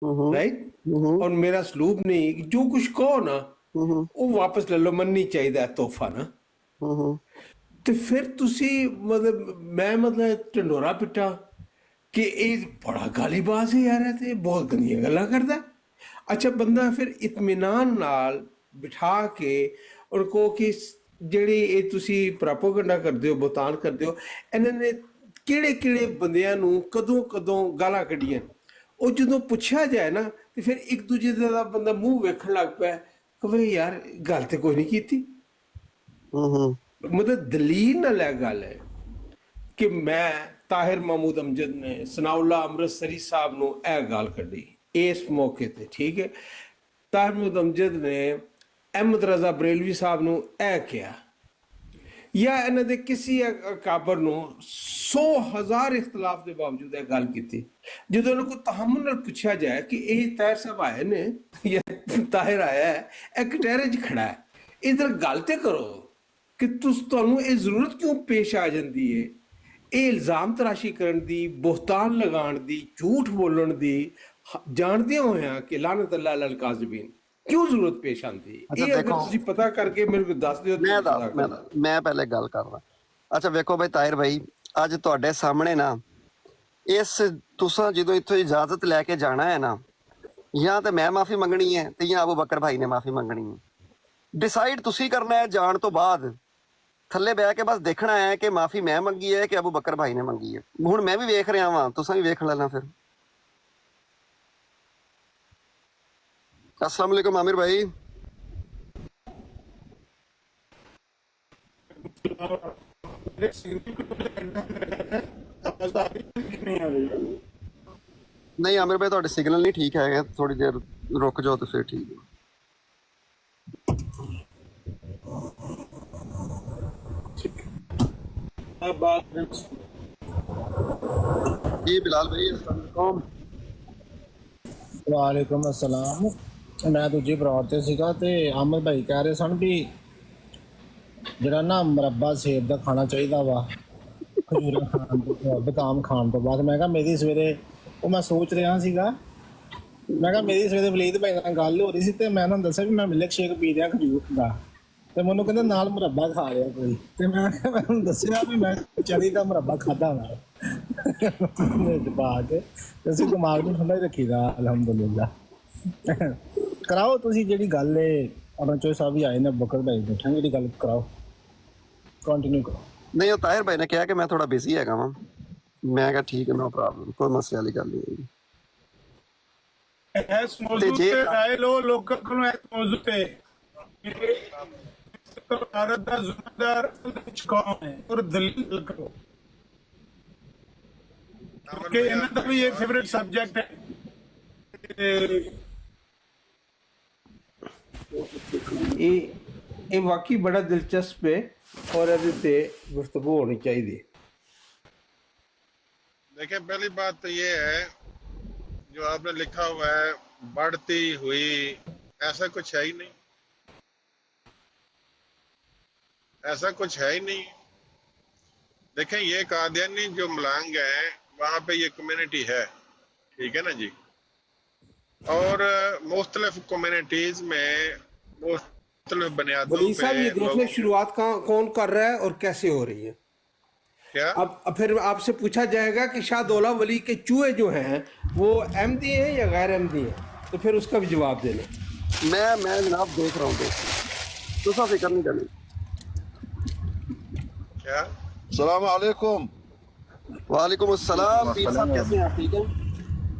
Right, ਔਰ ਮੇਰਾ ਸਲੂਬ ਨਹੀਂ, ਜੋ ਕੁਛ ਕਹੋ ਨਾ ਉਹ ਵਾਪਸ ਲੈ ਲਓ, ਮਨ ਨਹੀਂ ਚਾਹੀਦਾ ਤੋਹਫਾ ਨਾ। ਤੇ ਫਿਰ ਤੁਸੀਂ ਮਤਲਬ ਮੈਂ ਮਤਲਬ ਢੰਡੋਰਾ ਪਿੱਟਾ ਕਿ ਇਹ ਬੜਾ ਗਾਲੀਬਾਜ਼ ਹੈ ਯਾਰ, ਇਹ ਤੇ ਬਹੁਤ ਗੰਦੀਆਂ ਗੱਲਾਂ ਕਰਦਾ। ਅੱਛਾ, ਬੰਦਾ ਫਿਰ ਇਤਮੀਨਾਨ ਨਾਲ ਬਿਠਾ ਕੇ ਔਰ ਕਹੋ ਕਿ ਜਿਹੜੀ ਇਹ ਤੁਸੀਂ ਪ੍ਰੋਪੇਗੈਂਡਾ ਕਰਦੇ ਹੋ, ਬੁਤਾਨ ਕਰਦੇ ਹੋ, ਇਹਨਾਂ ਨੇ ਕਿਹੜੇ ਕਿਹੜੇ ਬੰਦਿਆਂ ਨੂੰ ਕਦੋਂ ਕਦੋਂ ਗਾਲਾਂ ਕੱਢੀਆਂ, ਉਹ ਜਦੋਂ ਪੁੱਛਿਆ ਜਾਏ ਨਾ ਤੇ ਫਿਰ ਇੱਕ ਦੂਜੇ ਦਾ ਬੰਦਾ ਮੂੰਹ ਵੇਖਣ ਲੱਗ ਪਿਆ ਕਿ ਵੀ ਯਾਰ ਗੱਲ ਤੇ ਕੋਈ ਨਹੀਂ ਕੀਤੀ। ਮਤਲਬ ਦਲੀਲ ਨਾਲ ਇਹ ਗੱਲ ਹੈ ਕਿ ਮੈਂ ਤਾਹਿਰ ਮਹਿਮੂਦ ਅਮਜਦ ਨੇ ਸਨਾਉਲਾ ਅੰਮ੍ਰਿਤਸਰੀ ਸਾਹਿਬ ਨੂੰ ਇਹ ਗੱਲ ਕੱਢੀ ਇਸ ਮੌਕੇ ਤੇ, ਠੀਕ ਹੈ। ਤਾਹਿਰ ਮਹਿਮੂਦ ਅਮਜਦ ਨੇ ਅਹਿਮਦ ਰਜ਼ਾ ਬਰੇਲਵੀ ਸਾਹਿਬ ਨੂੰ ਇਹ ਕਿਹਾ, ਜਾਂ ਇਹਨਾਂ ਦੇ ਕਿਸੇ ਕਾਬਰ ਨੂੰ 100,000 ਇਖਤਲਾਫ ਦੇ ਬਾਵਜੂਦ ਇਹ ਗੱਲ ਕੀਤੀ। ਜਦੋਂ ਉਹਨਾਂ ਕੋਲ ਤਹਮੁਲ ਨਾਲ ਪੁੱਛਿਆ ਜਾਏ ਕਿ ਇਹ ਤਾਹਿਰ ਸਾਹਿਬ ਆਏ ਨੇ ਜਾਂ ਤਾਹਿਰ ਆਇਆ ਹੈ, ਇਹ ਕਟਹਿਰੇ 'ਚ ਖੜਾ ਹੈ, ਇਧਰ ਗੱਲ ਤੇ ਕਰੋ ਕਿ ਤੁਹਾਨੂੰ ਇਹ ਜ਼ਰੂਰਤ ਕਿਉਂ ਪੇਸ਼ ਆ ਜਾਂਦੀ ਹੈ, ਇਹ ਇਲਜ਼ਾਮ ਤਰਾਸ਼ੀ ਕਰਨ ਦੀ, ਬੋਹਤਾਨ ਲਗਾਉਣ ਦੀ, ਝੂਠ ਬੋਲਣ ਦੀ, ਜਾਣਦਿਆਂ ਹੋਇਆਂ ਕਿ ਲਾਨਤ ਅੱਲਾਹ ਅਲਲ ਕਾਜ਼ਿਬੀਨ ਕਿਉਂ ਜ਼ਰੂਰਤ ਪੇਸ਼ ਆਉਂਦੀ ਹੈ। ਇਹ ਅਗਰ ਤੁਸੀਂ ਪਤਾ ਕਰਕੇ ਮੇਰੇ ਕੋਲ ਦੱਸ ਦਿਓ। ਮੈਂ ਪਹਿਲੇ ਗੱਲ ਕਰਦਾ। ਅੱਛਾ ਵੇਖੋ ਬਈ ਤਾਹਿਰ ਭਾਈ, ਅੱਜ ਤੁਹਾਡੇ ਸਾਹਮਣੇ ਨਾ ਇਸ ਤੁਸੀਂ ਜਦੋਂ ਇੱਥੋਂ ਇਜਾਜ਼ਤ ਲੈ ਕੇ ਜਾਣਾ ਹੈ ਨਾ, ਜਾਂ ਤੇ ਮੈਂ ਮਾਫੀ ਮੰਗਣੀ ਹੈ ਤੇ ਜਾਂ ਅਬੂ ਬਕਰ ਭਾਈ ਨੇ ਮਾਫੀ ਮੰਗਣੀ ਹੈ। ਡਿਸਾਈਡ ਤੁਸੀਂ ਕਰਨਾ ਹੈ ਜਾਣ ਤੋਂ ਬਾਅਦ। ਥੱਲੇ ਬਹਿ ਕੇ ਬਸ ਦੇਖਣਾ ਹੈ ਕਿ ਮਾਫੀ ਮੈਂ ਮੰਗੀ ਹੈ ਕਿ ਅਬੂ ਬਕਰ ਭਾਈ ਨੇ ਮੰਗੀ ਹੈ। ਹੁਣ ਮੈਂ ਵੀ ਵੇਖ ਰਿਹਾ ਵਾਂ, ਤੁਸੀਂ ਵੀ ਵੇਖ ਲੈਣਾ ਫਿਰ। अस्सलाम वालेकुम आमिर भाई। नहीं आमिर भाई थोड़े सिग्नल नहीं ठीक है, थोड़ी देर रुक जाओ तो फिर ठीक है। जी बिलाल भाई अस्सलाम वालेकुम अस्सलाम। मैं दूजी बरात ते सीगा ते अहमद भाई कह रहे सन भी जरा ना मुरब्बा सेब का खाना चाहिए वा खजूर खान तो बदाम खान तो बाद। मैं कहा मेरी सवेरे वो मैं सोच रहा सीगा, मैं कहा मेरी सवेरे वलीद भाई नाल गल हो रही सी ते मैं उन्होंने दस्सिया भी मैं मिल्क शेक पी रहा खजूर का, ते मैनूं कहंदे नाल मुरब्बा खा रहा कोई, ते मैं उन्होंने दस्सिया भी मैं चरी का मुरब्बा खादा ना पा के ਅਸੀਂ ਦਿਮਾਗ ਨੂੰ ਠੰਡਾ ਹੀ ਰੱਖੀਦਾ ਅਲਹਮਦੁਲਿਲਾ। ਕਰਾਓ ਤੁਸੀਂ ਜਿਹੜੀ ਗੱਲ ਹੈ, ਆਪਣਾ ਚੋਈ ਸਾਹਿਬ ਵੀ ਆਏ ਨੇ, ਬਕਰ ਭਾਈ ਬੈਠਾਂਗੇ, ਜਿਹੜੀ ਗੱਲ ਕਰਾਓ, ਕੰਟੀਨਿਊ ਕਰੋ। ਨਹੀਂ ਉਹ ਤਾਹਿਰ ਭਾਈ ਨੇ ਕਿਹਾ ਕਿ ਮੈਂ ਥੋੜਾ ਬਿਜ਼ੀ ਹੈਗਾ ਵਾਂ। ਮੈਂ ਕਿਹਾ ਠੀਕ ਹੈ, ਨੋ ਪ੍ਰੋਬਲਮ, ਕੋਈ ਮਸਲੇ ਵਾਲੀ ਗੱਲ ਨਹੀਂ ਹੈਗੀ। ਇਸ ਮੌਜੂਦ ਤੇ ਰਾਏ ਲੋ ਲੋਕਾਂ ਕੋਲੋਂ ਇਸ ਮੌਜੂਦ ਤੇ ਭਾਰਤ ਦਾ ਜ਼ਿੰਮੇਦਾਰ ਕੌਣ ਹੈ ਔਰ ਦਲੀਲ ਕਰੋ, क्योंकि इन्होंने तो भी ये फेवरेट सब्जेक्ट है। ये वाकई बड़ा दिलचस्प है और ये गुफ्तगू होनी चाहिए। देखिए पहली बात तो ये है जो आपने लिखा हुआ है बढ़ती हुई, ऐसा कुछ है ही नहीं, ऐसा कुछ है ही नहीं। देखें ये कादियानी जो मलंग है वहाँ पे ये कम्युनिटी है, ठीक है ना जी, और मुख्तलिफ कम्युनिटीज में मुख्तलिफ बुनियादों पे ये देखने शुरुआत कौन कर रहा है और कैसे हो रही है। क्या अब फिर आपसे पूछा जाएगा कि शाह दौला वली के चूहे जो हैं वो अहमदी हैं या गैर अहमदी हैं, तो फिर उसका भी जवाब दे लें। मैं जनाब देख रहा हूँ, तो फिक्र नहीं करनी। क्या अस्सलाम वालेकुम। वालेकुम अस्सलाम। पीर साहब कैसे हैं आप, ठीक हैं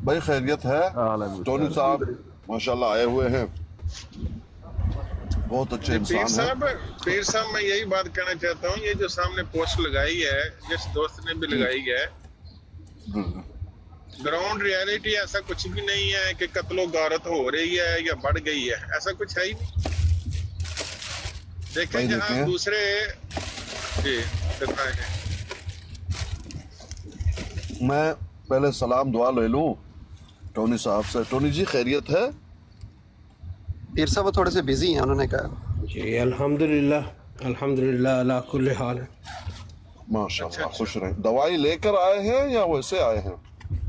भाई? खैरियत है। टोनी साहब माशाल्लाह आए हुए हैं, बहुत अच्छे इंसान हैं। पीर साहब मैं यही बात कहना चाहता हूँ, ये जो सामने पोस्ट लगाई है, जिस दोस्त ने भी लगाई है, ग्राउंड रियलिटी ऐसा कुछ भी नहीं है कि कत्लो गारत हो रही है या बढ़ गई है, ऐसा कुछ है ही नहीं। देखें जहाँ दूसरे जी बताएं। मैं पहले सलाम दुआ ले लूं टोनी साहब से। टोनी जी खैरियत है? पीर साहब थोड़े से बिजी हैं, उन्होंने कहा। जी अल्हम्दुलिल्लाह, अल्हम्दुलिल्लाह अला कुल्ली हाल। माशाल्लाह खुश रहें। दवाई लेकर आए हैं या वैसे आए हैं?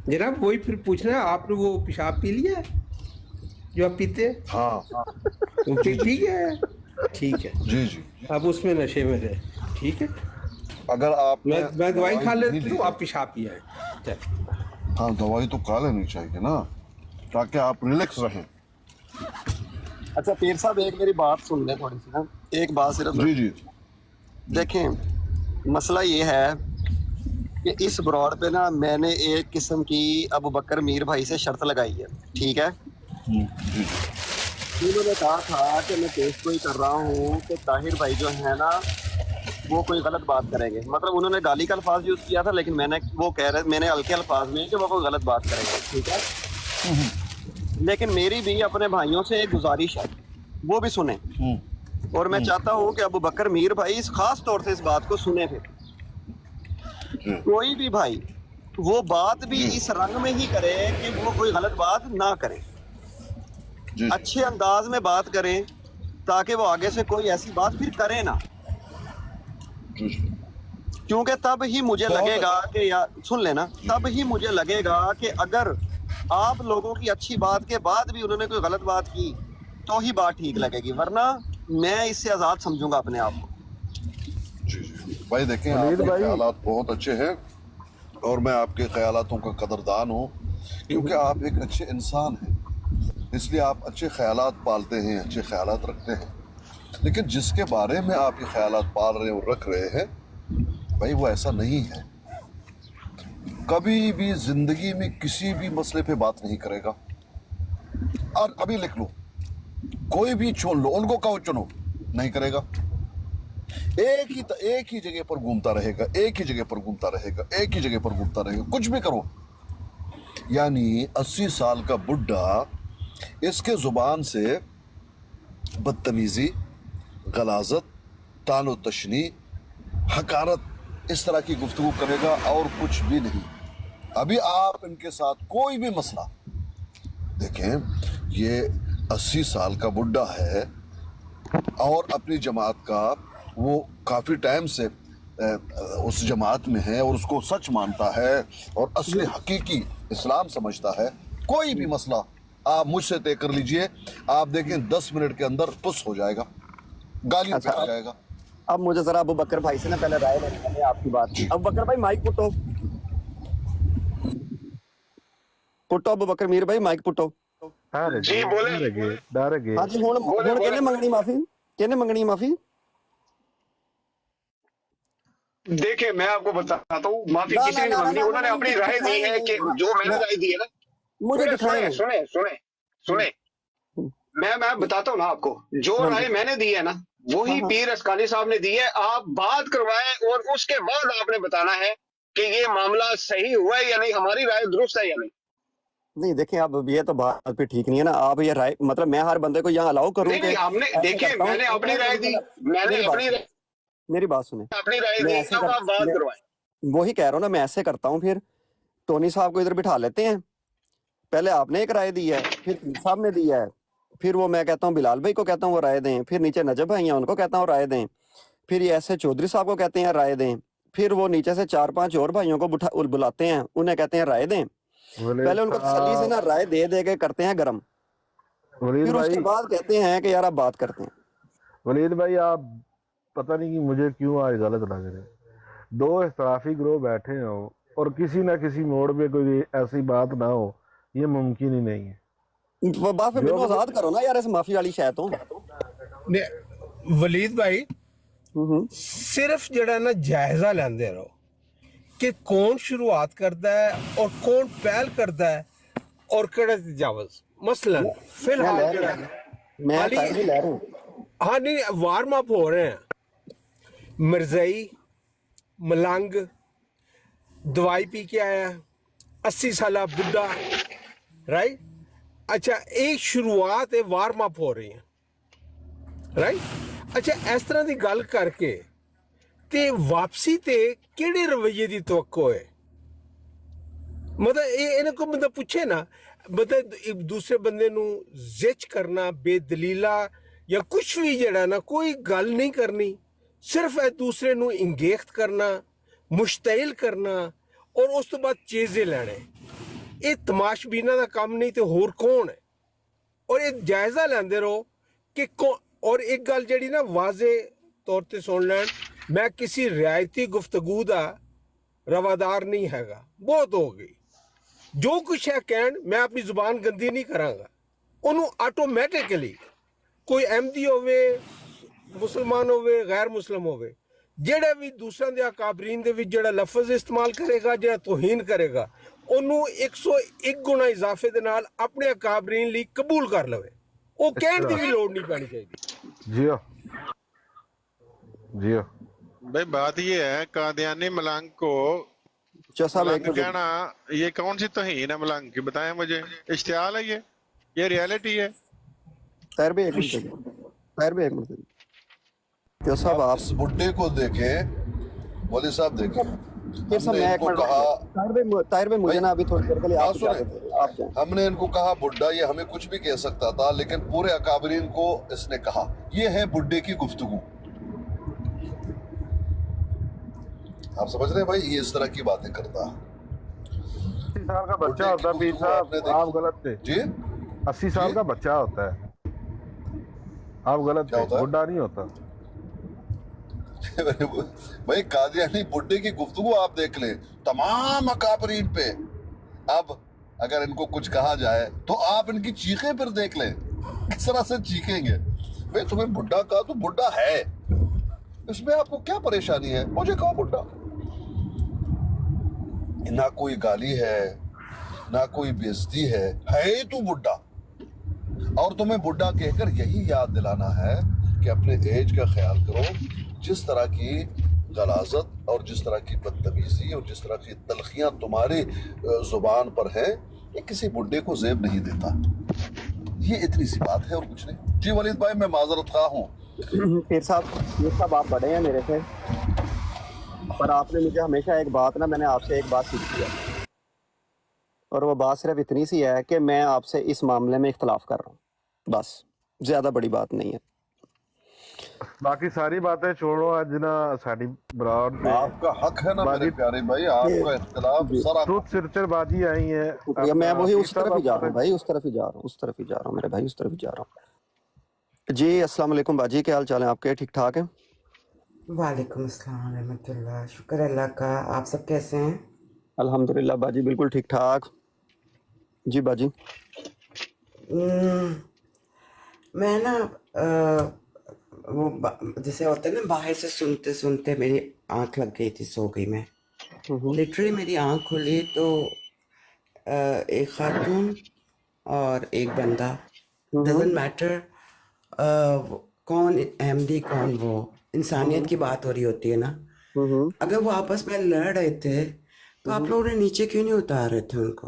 जनाब वही फिर पूछना है, आपने वो पेशाब पी लिया है जो आप पीते हैं? हाँ वो पी गया है, ठीक है। जी जी। अब उसमें नशे में रहे, ठीक है। अगर आप मैं दवाई खा नहीं लेती ली हूँ, है, आप पेशाब पिया है, चल। हाँ दवाई तो खा लेनी चाहिए ना, ताकि आप रिलैक्स रहें। अच्छा पीर साहब एक मेरी बात सुन लें थोड़ी सी ना, एक बात सिर्फ जी जी। देखें, मसला ये है कि इस ब्रॉड पे ना मैंने एक किस्म की अबू बकर मीर भाई से शर्त लगाई है, ठीक है। जी जी। उन्होंने कहा था कि मैं पेश कोई कर रहा हूँ कि ताहिर भाई जो है ना वो कोई गलत बात करेंगे, मतलब उन्होंने गाली का अल्फाज यूज किया था, लेकिन मैंने हल्के अल्फाज में कि वो कोई गलत बात करेंगे, ठीक है। लेकिन मेरी भी अपने भाइयों से एक गुजारिश है, वो भी सुने, और मैं चाहता हूँ कि अबू बकर मीर भाई इस खास तौर से इस बात को सुने। फिर कोई भी भाई वो बात भी इस रंग में ही करे कि वो कोई गलत बात ना करे, जी अच्छे अंदाज में बात करें, ताकि वो आगे से कोई ऐसी बात फिर करे ना। जी जी। क्योंकि तब ही मुझे लगेगा कि यार सुन लेना, तब ही मुझे लगेगा कि अगर आप लोगों की अच्छी बात के बाद भी उन्होंने कोई गलत बात की तो ही बात ठीक लगेगी, वरना मैं इससे आज़ाद समझूंगा अपने आप को। जी जी भाई देखें, आपके ख्यालात बहुत अच्छे हैं और मैं आपके ख्यालातों का कदरदान हूँ, क्योंकि आप एक अच्छे इंसान हैं, इसलिए आप अच्छे ख्यालात पालते हैं, अच्छे ख्यालात रखते हैं। लेकिन जिसके बारे में आप ये ख्यालात पाल रहे और रख रहे हैं भाई, वो ऐसा नहीं है, कभी भी जिंदगी में किसी भी मसले पे बात नहीं करेगा। और अभी लिख लो, कोई भी चुन लो, उनको कहो चुनो, नहीं करेगा। एक ही जगह पर घूमता रहेगा, एक ही जगह पर घूमता रहेगा, एक ही जगह पर घूमता रहेगा, कुछ भी करो। यानी 80 साल का बुढ़ा, इसके जुबान से बदतमीजी, गलाजत, तानो तशनी, हकारत, इस तरह की गुफ्तगू करेगा और कुछ भी नहीं। अभी आप इनके साथ कोई भी मसला देखें, ये 80 साल का बुढ़ा है और अपनी जमात का वो काफ़ी टाइम से उस जमात में है और उसको सच मानता है और असली हकीकी इस्लाम समझता है। कोई भी मसला आप मुझसे तय कर लीजिए, आप देखें 10 मिनट के अंदर पुस हो जाएगा, गालियों पे आ जाएगा। अब मुझे जरा अबू बकर भाई से ना पहले राय लेनी है आपकी बात की। अबू बकर भाई माइक पुटो, अबू बकर मीर भाई माइक पुटो। जी बोले। हाँ जी, हुण किहने मंगनी माफी, किहने मंगनी माफी? देखिए मैं आपको बताता हूँ, माफी किसी ने नहीं मांगनी, उन्होंने अपनी राय दी है कि जो मैंने राय दी है ना, मुझे दिखाएं। सुने मैं बताता हूँ ना आपको, जो राय मैंने दी है ना वही पीर अस्कानी साहब ने दी है। आप बात करवाएं और उसके बाद आपने बताना है कि ये मामला सही हुआ है या नहीं, हमारी राय दुरुस्त है या नहीं। नहीं देखें, अब ये तो बात पे ठीक नहीं है ना, आप ये राय, मतलब मैं हर बंदे को यहाँ अलाउ करूँ कि आपने देखिए, मैंने अपनी राय दी, मैंने अपनी मेरी बात सुने, अपनी राय दी, अब आप बात करवाएं। वही कह रहा हूँ ना, मैं ऐसे करता हूँ, फिर टोनी साहब को इधर बिठा लेते हैं। पहले आपने एक राय दी है, फिर पीर साहब ने दी है, फिर वो मैं कहता हूँ बिलाल भाई को कहता हूँ वो राय दें, फिर नीचे नजब भाई हैं उनको कहता हूँ राय दें, फिर ये ऐसे चौधरी साहब को कहते हैं राय दें, फिर वो नीचे से 4-5 और भाइयों को बुलाते हैं, उन्हें कहते हैं राय दें। पहले उनको तसल्ली से ना राय दे दे के करते हैं गरम, फिर उसके बाद कहते हैं कि यार आप बात करते हैं। वलीद भाई, आप पता नहीं कि मुझे क्यों आज गलत लग रहे, दो इख्तलाफी ग्रोह बैठे हो और किसी ना किसी मोड़ पे कोई ऐसी बात ना हो, ये मुमकिन ही नहीं है। बात फिर मैंने आजाद करो ना यार, इस माफी वाली शायद तो वलीद भाई सिर्फ जड़ा ना जायजा लेंदे रहो कि कौन शुरुआत करता है और कौन पहल करता है और केड़ा तजावुज। मसलन फिलहाल मैं टाइम ही ले रहा हूं, हाँ नहीं वार्म अप हो रहे हैं, मिर्जई मलंग दवाई पी के आया 80 साल बुढ़ा, राइट। अच्छा एक शुरुआत है, वार्म अप हो रही है, राइट। अच्छा इस तरह की गल करके ते वापसी ते केड़े रवैये की तवक्को है, मतलब इनको मतलब पूछे ना, मतलब दूसरे बंदे नू जिच करना बेदलीला या कुछ भी जड़ा ना, कोई गल नहीं करनी, सिर्फ एक दूसरे नू इंगेख्त करना, मुश्तइल करना और उस तो बाद चीज़ें लेने। ਇਹ ਤਮਾਸ਼ਬੀਨਾਂ ਦਾ ਕੰਮ ਨਹੀਂ ਤੇ ਹੋਰ ਕੌਣ ਹੈ? ਔਰ ਇਹ ਜਾਇਜ਼ਾ ਲੈਂਦੇ ਰਹੋ ਕਿ ਔਰ ਇੱਕ ਗੱਲ ਜਿਹੜੀ ਨਾ ਵਾਜ਼ੇ ਤੌਰ ਤੇ ਸੁਣ ਲੈਣ, ਮੈਂ ਕਿਸੇ ਰਿਆਇਤੀ ਗੁਫ਼ਤਗੂ ਦਾ ਰਵਾਦਾਰ ਨਹੀਂ ਹੈਗਾ, ਬਹੁਤ ਹੋ ਗਈ। ਜੋ ਕੁਛ ਹੈ ਕਹਿਣ, ਮੈਂ ਆਪਣੀ ਜ਼ੁਬਾਨ ਗੰਦੀ ਨਹੀਂ ਕਰਾਂਗਾ। ਉਹਨੂੰ ਆਟੋਮੈਟਿਕਲੀ ਕੋਈ ਅਹਿਮਦੀ ਹੋਵੇ, ਮੁਸਲਮਾਨ ਹੋਵੇ, ਗੈਰ ਮੁਸਲਿਮ ਹੋਵੇ, ਜਿਹੜਾ ਵੀ ਦੂਸਰਿਆਂ ਦੇ ਅਕਾਬਰੀਨ ਦੇ ਵਿੱਚ ਜਿਹੜਾ ਲਫ਼ਜ਼ ਇਸਤੇਮਾਲ ਕਰੇਗਾ, ਜਿਹੜਾ ਤੋਹੀਨ ਕਰੇਗਾ, ਉਹਨੂੰ 101 ਗੁਣਾ ਇਜ਼ਾਫੇ ਦੇ ਨਾਲ ਆਪਣੇ ਅਕਾਬਰੀਨ ਲਈ ਕਬੂਲ ਕਰ ਲਵੇ। ਉਹ ਕਹਿਣ ਦੀ ਵੀ ਲੋੜ ਨਹੀਂ ਪੈਣੀ ਚਾਹੀਦੀ। जियो जियो भाई बात ये है, कादियानी मलंग को अच्छा साहब, एक मलंग मिनट। कहना ये कौन सी तौहीन है मलंग की? बताएं मुझे। इश्तियाल है ये रियलिटी है? ताहिर भाई एक मिनट, ताहिर भाई एक मिनट। क्या साहब आप इस बुड्ढे को देखें, मौलवी साहब देखें, फिर सब हमने मैं एक इनको मिनट, कहा, ताहिर भाई मुझे ना अभी थोड़ी देर के लिए आप सुने, इजाजत है, आप जाएं। हमने इनको कहा बुड्ढा, ये हमें कुछ भी कह सकता था, लेकिन पूरे अकाबरीन को इसने कहा। ये है बुड्ढे की गुफ्तगू। आप समझ रहे हैं भाई, ये इस तरह की बातें करता। 80 साल का बच्चा होता है पीर साहब, आपने देखी? आप गलत थे। जी 80 साल का बच्चा होता है, आप गलत क्या थे, होता है? बुढ़ा नहीं होता। भाई कादियानी बुड्ढे की गुफ्तगू आप देख लें तमाम अकाबरीन पे। अब अगर इनको कुछ कहा जाए तो आप इनकी चीखें फिर देख लें, किस तरह से चीखेंगे। भाई तुम्हें बुड्ढा कहा तो बुड्ढा है, इसमें आपको क्या परेशानी है? मुझे कहो बुड्ढा। ना कोई गाली है, ना कोई बेइज्जती है ही तू बुड्ढा। और तुम्हें बुड्ढा कहकर यही याद दिलाना है कि अपने एज का ख्याल करो। जिस तरह की गलाजत और जिस तरह की बदतमीजी और जिस तरह की तलखियां तुम्हारी जुबान पर है, ये किसी बुड्ढे को जेब नहीं देता। ये इतनी सी बात है और कुछ नहीं। जी वलीद भाई, मैं माजरत खा हूँ। पीर साहब आप बड़े हैं मेरे से, पर आपने मुझे हमेशा एक बात ना, मैंने आपसे एक बात सीखी है, और वो बात सिर्फ इतनी सी है कि मैं आपसे इस मामले में इख्तलाफ कर रहा हूँ, बस, ज़्यादा बड़ी बात नहीं है। बाकी सारी बातें छोड़ो, आज ना साड़ी ब्रॉड पे आपका हक है ना मेरे प्यारे भाई, आपका इख्तिलाफ सर। ट्रूथ सिरचर बाजी आई है। शुक्रिया, मैं वही उस पीर साहब तरफ ही जा आप रहा हूँ भाई, उस तरफ ही जा रहा हूँ मेरे भाई, उस तरफ ही जा रहा हूँ। जी अस्सलाम वालेकुम बाजी, क्या हाल चाल है आपके? ठीक ठाक है? वालेकुम अस्सलाम रहमतुल्लाह, शुक्र अल्लाह का। आप सब कैसे हैं? अल्हम्दुलिल्लाह बाजी, बिल्कुल ठीक ठाक। जी बाजी। मैं ना जैसे होता है ना, बाहर से सुनते सुनते मेरी आंख लग गई थी, सो गई मैं। लिटरली मेरी आंख खुली तो एक खातून और एक बंदा, डजंट मैटर कौन अहमदी कौन वो, इंसानियत की बात हो रही होती है ना। अगर वो आपस में लड़ रहे थे तो आप लोगों ने नीचे क्यों नहीं उतार रहे थे उनको?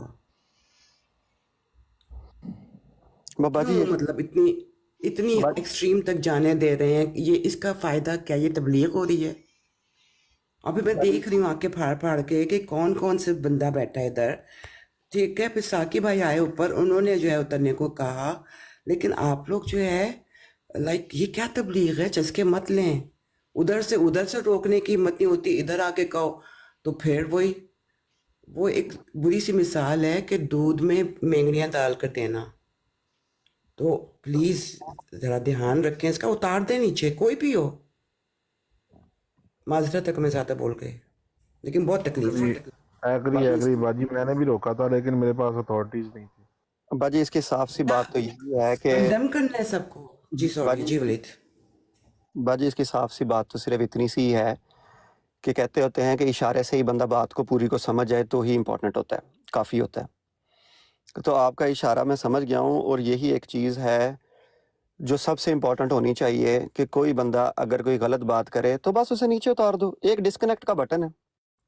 बाबा जी क्यों, मतलब इतनी एक्सट्रीम तक जाने दे रहे हैं? ये इसका फायदा क्या? ये तबलीग हो रही है। अभी मैं देख रही हूँ आके फाड़ फाड़ के कि कौन कौन से बंदा बैठा है इधर, ठीक है। फिर साकी भाई आए ऊपर, उन्होंने जो है उतरने को कहा, लेकिन आप लोग जो है लाइक ये क्या तबलीग है? चस्के मत लें, उधर से रोकने की हिम्मत नहीं होती, इधर आके कहो तो फिर वो एक बुरी सी मिसाल है कि दूध में मेंगड़ियाँ डाल कर देना। तो प्लीज जरा ध्यान रखें इसका, उतार दें नीचे, कोई भी हो। माजरत तक मैं ज्यादा बोल गई, लेकिन बहुत तकलीफ है। एग्री बाजी, मैंने भी रोका था लेकिन मेरे पास अथॉरिटीज नहीं थी। बाजी इसकी साफ सी बात तो यही है कि कंडेम करना है सबको। जी सॉरी जी वलीद। बाजी इसकी साफ सी बात तो सिर्फ इतनी सी है कि कहते होते हैं कि इशारे से ही बंदा बात को पूरी को समझ जाए तो ही इम्पोर्टेंट होता है, काफ़ी होता है। तो आपका इशारा मैं समझ गया हूँ, और यही एक चीज़ है जो सबसे इम्पोर्टेंट होनी चाहिए कि कोई बंदा अगर कोई गलत बात करे तो बस उसे नीचे उतार दो। एक डिस्कनेक्ट का बटन है,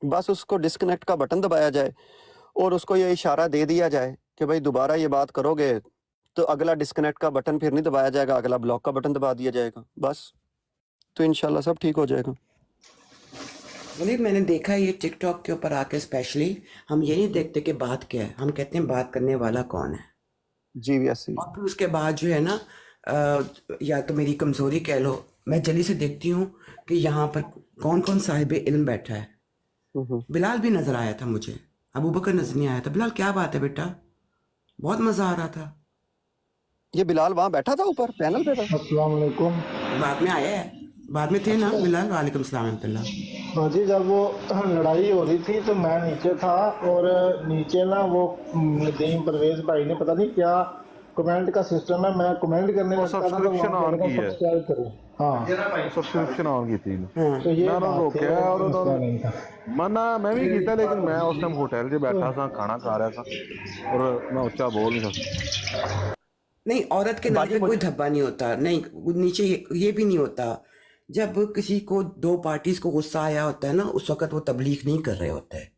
बस उसको डिस्कनेक्ट का बटन दबाया जाए और उसको ये इशारा दे दिया जाए कि भाई दोबारा ये बात करोगे तो अगला डिस्कनेक्ट का बटन फिर नहीं दबाया जाएगा, अगला ब्लॉक का बटन दबा दिया जाएगा, बस। तो इंशाल्लाह सब ठीक हो जाएगा। वलीद मैंने देखा है ये टिकटॉक के ऊपर आके स्पेशली, हम ये नहीं देखते कि बात क्या है, हम कहते हैं बात करने वाला कौन है। जी वैसे और फिर उसके बाद जो है ना या तो मेरी कमज़ोरी कह लो, मैं जल्दी से देखती हूँ कि यहाँ पर कौन कौन साहिब इल्म बैठा है। बिलाल भी नज़र आया था मुझे, अबू बकर नजर नहीं आया था। बिलाल क्या बात है बेटा, बहुत मजा आ रहा था। ये बिलाल वहां बैठा था ऊपर पैनल पे था? अस्सलाम वालेकुम। बाद में आया है, बाद में थे ना बिलाल? वालेकुम सलाम रहमतुल्लाह। हाँ जी, जब वो लड़ाई हो रही थी तो मैं नीचे था, और नीचे ना वो नदीम परवेज भाई ने पता नहीं क्या कमेंट का सिस्टम है, मैं कमेंट करने वो लगता था तो सब्सक्रिप्शन वहाँ ऑन पे की है। सब्सक्राइब करो। हाँ, सब्सक्रिप्शन ऑन की थी हाँ तो ये मैं बात रोक है, है और मसला उन्होंने नहीं था। मना मैं भी कीता, लेकिन मैं उस टाइम होटल 'ਚ बैठा था, खाना खा रहा था और मैं ऊंचा बोल नहीं सकता। नहीं, औरत के नाम बाजी पे कोई मुझे धब्बा नहीं होता, नहीं नीचे ये भी नहीं होता। जब किसी को दो पार्टीज को गुस्सा आया होता है ना, उस वक्त वो तबलीग नहीं कर रहे होते हैं।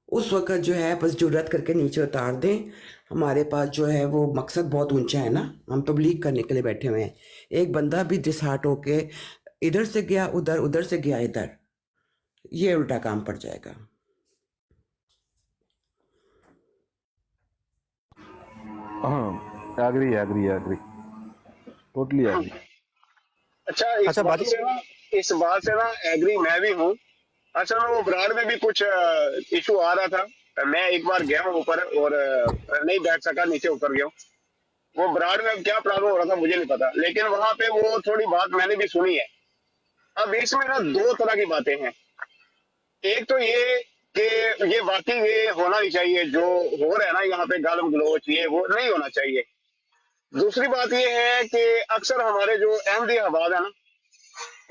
उस वक्त जो है बस जुर्रत करके नीचे उतार दें। हमारे पास जो है वो मकसद बहुत ऊंचा है ना, हम तबलीग करने के लिए बैठे हुए हैं। एक बंदा भी डिसहार्ट होके इधर से गया उधर, उधर से गया इधर, ये उल्टा काम पड़ जाएगा। हाँ, एग्री टोटली एग्री। अच्छा, अच्छा बाजी इस बात से ना एग्री मैं भी हूँ। असल में वो ब्राड में भी कुछ इशू आ रहा था। मैं एक बार गया हूँ ऊपर और नहीं बैठ सका, नीचे उतर गया हूँ। वो ब्राड में क्या प्रॉब्लम हो रहा था मुझे नहीं पता, लेकिन वहां पे वो थोड़ी बात मैंने भी सुनी है। अब इसमें ना दो तरह की बातें हैं। एक तो ये कि ये वाकई ये होना नहीं चाहिए, जो हो रहा है ना यहाँ पे गालम गलोच, ये वो नहीं होना चाहिए। दूसरी बात ये है कि अक्सर हमारे जो अहमदी अहबाब है ना,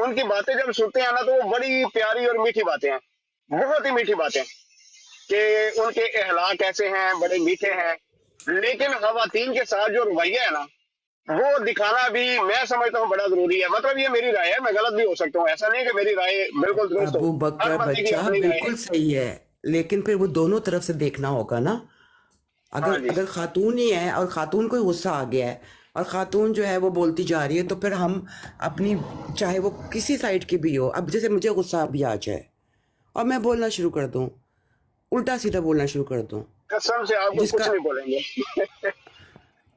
उनकी बातें जब सुनते हैं ना तो वो बड़ी प्यारी और मीठी बातें हैं, बहुत ही मीठी बातें कि उनके अहलाक कैसे हैं, बड़े मीठे हैं। लेकिन खवातीन के साथ जो रवैया है ना, वो दिखाना भी मैं समझता हूँ बड़ा जरूरी है। मतलब ये मेरी राय है, मैं गलत भी हो सकता हूँ, ऐसा नहीं कि मेरी राय बिल्कुल दुरुस्त हो। अबू हर बकर बंदे की बच्चा अपनी राय है। बिल्कुल सही है, लेकिन फिर वो दोनों तरफ से देखना होगा ना। हाँ अगर जी, अगर खातून ही है और खातून को ही गुस्सा आ गया है और खातून जो है वो बोलती जा रही है, तो फिर हम अपनी, चाहे वो किसी साइड की भी हो, अब जैसे मुझे गुस्सा भी आ जाए और मैं बोलना शुरू कर दूं, उल्टा सीधा बोलना शुरू कर दूं, कसम से आपको कुछ जिसका नहीं बोलेंगे।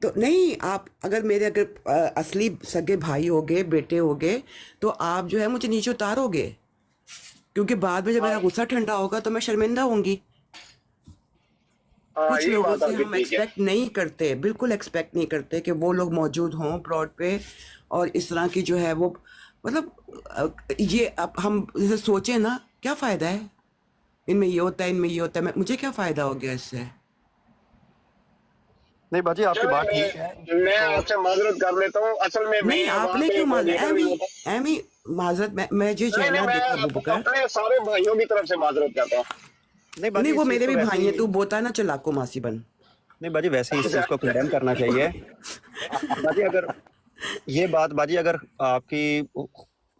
तो नहीं, आप अगर मेरे असली सगे भाई होगे, बेटे होगे, तो आप जो है मुझे नीचे उतारोगे, क्योंकि बाद में जब मेरा गुस्सा ठंडा होगा तो मैं शर्मिंदा होंगी। हाँ, कुछ ये लोगों बात से आपकी हम ठीक है। एक्सपेक्ट नहीं करते, बिल्कुल एक्सपेक्ट नहीं करते कि वो लोग मौजूद हों प्लॉट पे, और इस तरह की जो है वो, मतलब ये अब हम जैसे सोचें ना, क्या फ़ायदा है, इनमें ये होता है, इनमें ये होता है, मुझे क्या फ़ायदा हो गया इससे? नहीं बाजी आपकी चलो बात ठीक है मैं तो आपसे माजरत कर लेता हूँ। असल में नहीं, मैं वहाँ आपने पे क्यों माजरत, कोऑर्डिनेटर नहीं होता। एमी माजरत, मैं ये नहीं नहीं, कहना, मैं देखो अबू बकर, अपने सारे भाइयों की तरफ से माजरत करता हूँ। नहीं नहीं बाजी वो इस चीज मेरे को भी वैसे भाई ही हैं, तू बोता ना चलाको मासी बन। नहीं बाजी वैसे ही इस चीज को कंडेम करना चाहिए। बाजी अगर ये बात बाजी अगर आपकी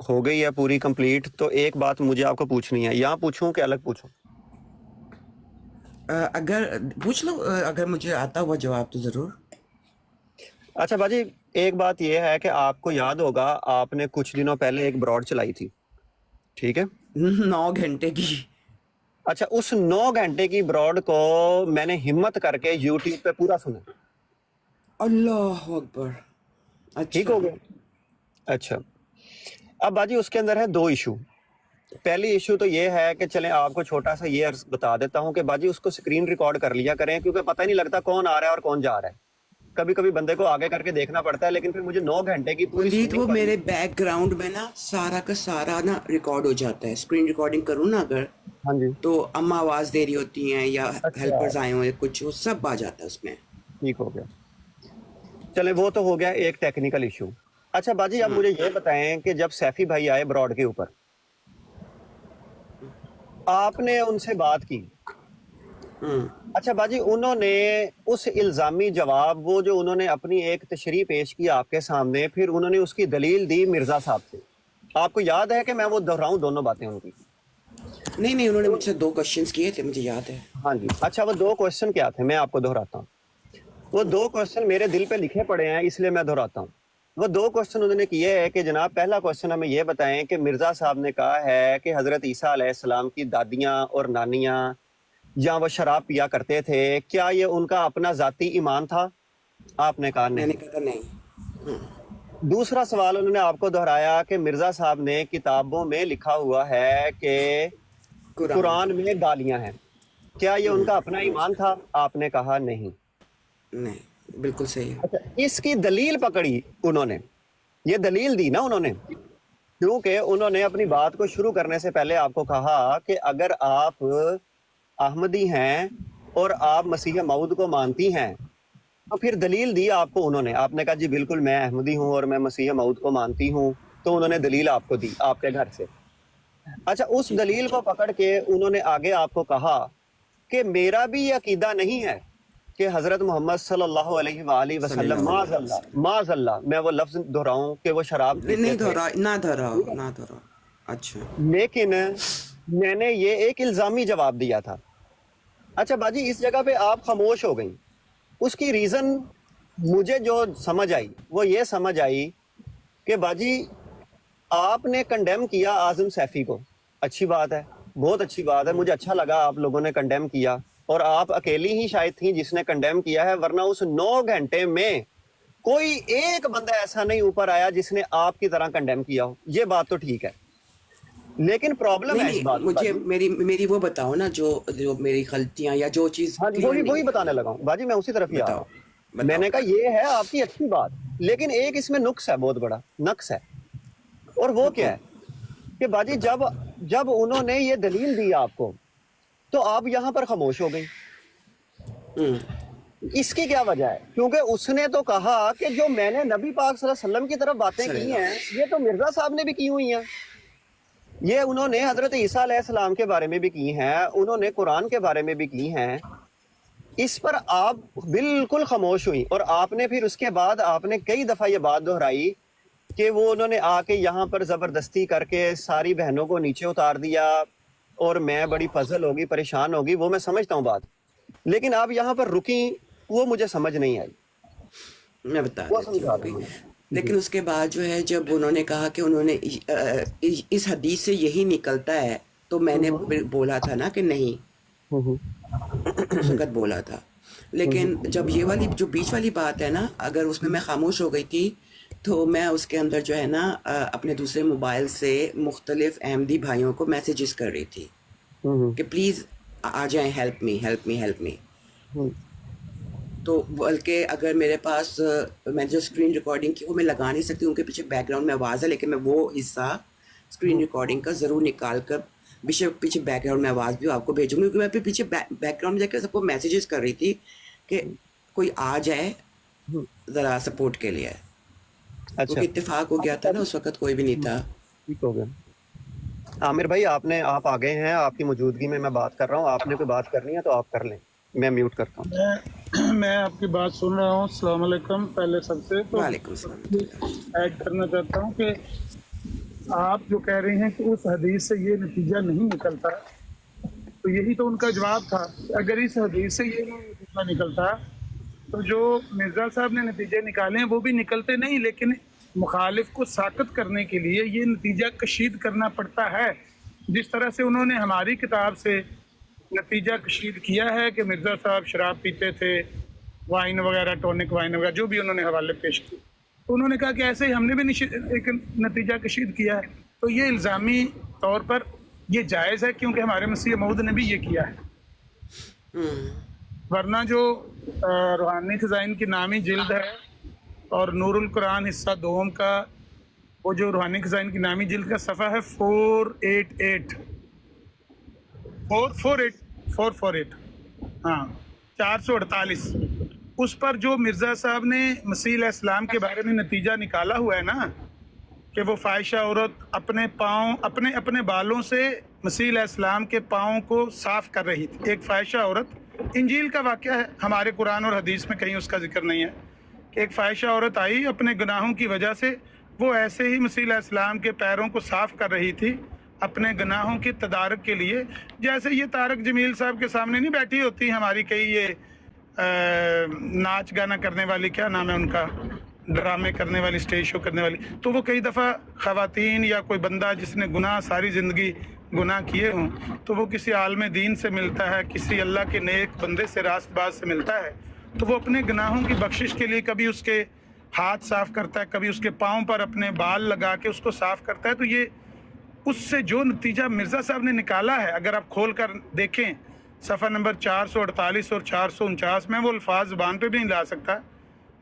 हो गई है पूरी कंप्लीट, तो एक बात मुझे आपको पूछनी है, यहाँ पूछूं कि अलग पूछूं? अगर पूछ लो, अगर मुझे आता हुआ जवाब तो ज़रूर। अच्छा बाजी, एक बात ये है कि आपको याद होगा आपने कुछ दिनों पहले एक ब्रॉड चलाई थी, ठीक है? 9 घंटे की। अच्छा, उस 9 घंटे की ब्रॉड को मैंने हिम्मत करके यूट्यूब पे पूरा सुना। अल्लाह अकबर। ठीक अच्छा, हो गया? अच्छा, अब बाजी उसके अंदर है 2 इशू। पहली इशू तो ये है कि चलें आपको छोटा सा ये अर्ज बता देता हूँ कि बाजी उसको स्क्रीन रिकॉर्ड कर लिया करें, क्योंकि पता ही नहीं लगता कौन आ रहा है और कौन जा रहा है। कभी कभी बंदे को आगे करके देखना पड़ता है, लेकिन फिर मुझे 9 घंटे की पूरी वलीद सुननी वो पड़ी। मेरे बैकग्राउंड में ना सारा का सारा ना रिकॉर्ड हो जाता है। स्क्रीन रिकॉर्डिंग करूँ ना अगर, हाँ जी, तो अम्मा आवाज़ दे रही होती हैं या अच्छा हेल्पर्स आए हुए कुछ, वो सब आ जाता है उसमें। ठीक हो गया। चले वो तो हो गया एक टेक्निकल इशू। अच्छा बाजी, अब मुझे ये बताएं कि जब सैफी भाई आए ब्रॉड के ऊपर, आपने उनसे बात की। अच्छा बाजी, उन्होंने उस इल्जामी जवाब, वो जो उन्होंने अपनी एक तशरीह पेश की आपके सामने, फिर उन्होंने उसकी दलील दी मिर्जा साहब से। आपको याद है कि मैं वो दोहराऊं दोनों बातें उनकी? नहीं, उन्होंने मुझसे 2 क्वेश्चंस किए थे, मुझे याद है। हाँ जी। अच्छा, वो 2 क्वेश्चन क्या थे, मैं आपको दोहराता हूँ। वो 2 क्वेश्चन मेरे दिल पे लिखे पड़े हैं, इसलिए मैं दोहराता हूँ। वो 2 क्वेश्चन उन्होंने किए हैं कि जनाब, पहला क्वेश्चन हमें ये बताएं कि मिर्जा साहब ने कहा है कि हजरत ईसा अलैहिस्सलाम की दादियाँ और नानियाँ जहाँ वो शराब पिया करते थे, क्या ये उनका अपना जाती ईमान था? आपने कहा मैंने नहीं। कहा नहीं। दूसरा सवाल उन्होंने आपको दोहराया कि मिर्जा साहब ने किताबों में लिखा हुआ है कि कुरान। कुरान में गालियां हैं। کیا یہ ان کا اپنا ایمان تھا؟ آپ نے کہا نہیں. نہیں بالکل صحیح ہے. اچھا اس کی دلیل پکڑی انہوں نے, یہ دلیل دی نا انہوں نے, کیونکہ انہوں نے اپنی بات کو شروع کرنے سے پہلے آپ کو کہا کہ اگر آپ احمدی ہیں اور آپ مسیح موعود کو مانتی ہیں, تو پھر دلیل دی آپ کو انہوں نے. آپ نے کہا جی بالکل میں احمدی ہوں اور میں مسیح موعود کو مانتی ہوں, تو انہوں نے دلیل آپ کو دی آپ کے گھر سے. اچھا اس دلیل کو پکڑ کے انہوں نے آگے آپ کو کہا کہ میرا بھی یہ عقیدہ نہیں ہے کہ حضرت محمد صلی اللہ علیہ وآلہ وسلم معاذ اللہ میں وہ لفظ دہراؤں کہ وہ شراب نہیں دہراؤ. اچھا لیکن میں نے یہ ایک الزامی جواب دیا تھا. اچھا باجی اس جگہ پہ آپ خاموش ہو گئی. اس کی ریزن مجھے جو سمجھ آئی وہ یہ سمجھ آئی کہ باجی آپ نے کنڈیم کیا اعظم سیفی کو. اچھی بات ہے, بہت اچھی بات ہے, مجھے اچھا لگا آپ لوگوں نے کنڈیم کیا, اور آپ اکیلی ہی شاید تھیں جس نے کنڈیم کیا ہے, ورنہ اس 9 گھنٹے میں کوئی ایک بندہ ایسا نہیں اوپر آیا جس نے آپ کی طرح کنڈیم کیا ہو. یہ بات تو ٹھیک ہے, لیکن پرابلم ہے اس بات. مجھے میری وہ بتاؤ نا جو میری غلطیاں یا جو چیز. ہاں وہی بتانے لگا ہوں باجی, میں اسی طرف ہی آ رہا ہوں. میں نے کہا یہ ہے آپ کی اچھی بات, لیکن ایک اس میں نقص ہے, بہت بڑا نقص ہے. اور وہ کیا ہے کہ باجی جب انہوں نے یہ دلیل دی آپ کو تو آپ یہاں پر خاموش ہو گئی. اس کی کیا وجہ ہے؟ کیونکہ اس نے تو کہا کہ جو میں نے نبی پاک صلی اللہ علیہ وسلم کی طرف باتیں کی ہیں یہ تو مرزا صاحب نے بھی کی ہوئی ہیں, یہ انہوں نے حضرت عیسیٰ علیہ السلام کے بارے میں بھی کی ہیں, انہوں نے قرآن کے بارے میں بھی کی ہیں. اس پر آپ بالکل خاموش ہوئی, اور آپ نے پھر اس کے بعد آپ نے کئی دفعہ یہ بات دہرائی کہ وہ انہوں نے آ کے یہاں پر زبردستی کر کے ساری بہنوں کو نیچے اتار دیا اور میں بڑی پزل ہوگی, پریشان ہوگی. وہ میں سمجھتا ہوں بات, لیکن آپ یہاں پر رکیں وہ مجھے سمجھ نہیں آئی. میں بتا دیتی ہوں. لیکن اس کے بعد جو ہے جب انہوں نے کہا کہ انہوں نے اس حدیث سے یہی نکلتا ہے, تو میں نے بولا تھا نا کہ نہیں, اس وقت بولا تھا. لیکن جب یہ والی جو بیچ والی بات ہے نا, اگر اس میں خاموش ہو گئی تھی تو میں اس کے اندر جو ہے نا اپنے دوسرے موبائل سے مختلف احمدی بھائیوں کو میسیجز کر رہی تھی کہ پلیز آ جائیں, ہیلپ می. تو بلکہ اگر میرے پاس میں جو اسکرین ریکارڈنگ کی وہ میں لگا نہیں سکتی, ان کے پیچھے بیک گراؤنڈ میں آواز ہے, لیکن میں وہ حصہ اسکرین ریکارڈنگ کا ضرور نکال کر پیچھے بیک گراؤنڈ میں آواز بھی آپ کو بھیجوں گی, کیونکہ میں پیچھے بیک گراؤنڈ میں جا کے سب کو میسیجز کر رہی تھی کہ کوئی آ جائے ذرا سپورٹ کے لیے. اچھا اتفاق ہو گیا تھا نا اس وقت, کوئی بھی نہیں تھا. ٹھیک ہو گیا. عامر بھائی آپ آ گئے ہیں, آپ کی موجودگی میں میں بات کر رہا ہوں, آپ نے کوئی بات کرنی ہے تو آپ کر لیں, میں میوٹ کرتا ہوں. میں آپ کی بات سن رہا ہوں. السلام علیکم. پہلے سب سے تو وعلیکم السلام. ایڈ کرنا چاہتا ہوں کہ آپ جو کہہ رہے ہیں کہ اس حدیث سے یہ نتیجہ نہیں نکلتا, تو یہی تو ان کا جواب تھا. اگر اس حدیث سے یہ نتیجہ نکلتا تو جو مرزا صاحب نے نتیجے نکالے ہیں وہ بھی نکلتے نہیں, لیکن مخالف کو ساکت کرنے کے لیے یہ نتیجہ کشید کرنا پڑتا ہے. جس طرح سے انہوں نے ہماری کتاب سے نتیجہ کشید کیا ہے کہ مرزا صاحب شراب پیتے تھے, وائن وغیرہ, ٹونک وائن وغیرہ, جو بھی انہوں نے حوالے پیش کیے, تو انہوں نے کہا کہ ایسے ہی ہم نے بھی ایک نتیجہ کشید کیا ہے. تو یہ الزامی طور پر یہ جائز ہے کیونکہ ہمارے مسیح موعود نے بھی یہ کیا ہے. ورنہ جو روحانی خزائن کی نامی جلد ہے اور نور القرآن حصہ دوم کا وہ جو روحانی خزائن کی نامی جلد کا صفحہ ہے 448 ہاں 448, اس پر جو مرزا صاحب نے مسیح علیہ السلام کے بارے میں نتیجہ نکالا ہوا ہے نا کہ وہ فاحشہ عورت اپنے بالوں سے مسیح علیہ السلام کے پاؤں کو صاف کر رہی تھی. ایک فاحشہ عورت, انجیل کا واقعہ ہے, ہمارے قرآن اور حدیث میں کہیں اس کا ذکر نہیں ہے کہ ایک فاحشہ عورت آئی اپنے گناہوں کی وجہ سے, وہ ایسے ہی مسیح علیہ السلام کے پیروں کو صاف کر رہی تھی اپنے گناہوں کے تدارک کے لیے, جیسے یہ طارق جمیل صاحب کے سامنے نہیں بیٹھی ہوتی ہماری کئی یہ ناچ گانا کرنے والی, کیا نام ہے ان کا, ڈرامے کرنے والی, اسٹیج شو کرنے والی. تو وہ کئی دفعہ خواتین یا کوئی بندہ جس نے گناہ ساری زندگی گناہ کیے ہوں تو وہ کسی عالم دین سے ملتا ہے, کسی اللہ کے نیک بندے سے, راست باز سے ملتا ہے, تو وہ اپنے گناہوں کی بخشش کے لیے کبھی اس کے ہاتھ صاف کرتا ہے, کبھی اس کے پاؤں پر اپنے بال لگا کے اس کو صاف کرتا ہے. تو یہ اس سے جو نتیجہ مرزا صاحب نے نکالا ہے, اگر آپ کھول کر دیکھیں सफ़ा नंबर 448 और 449 में वो अल्फाज ज़ुबान पे भी नहीं ला सकता,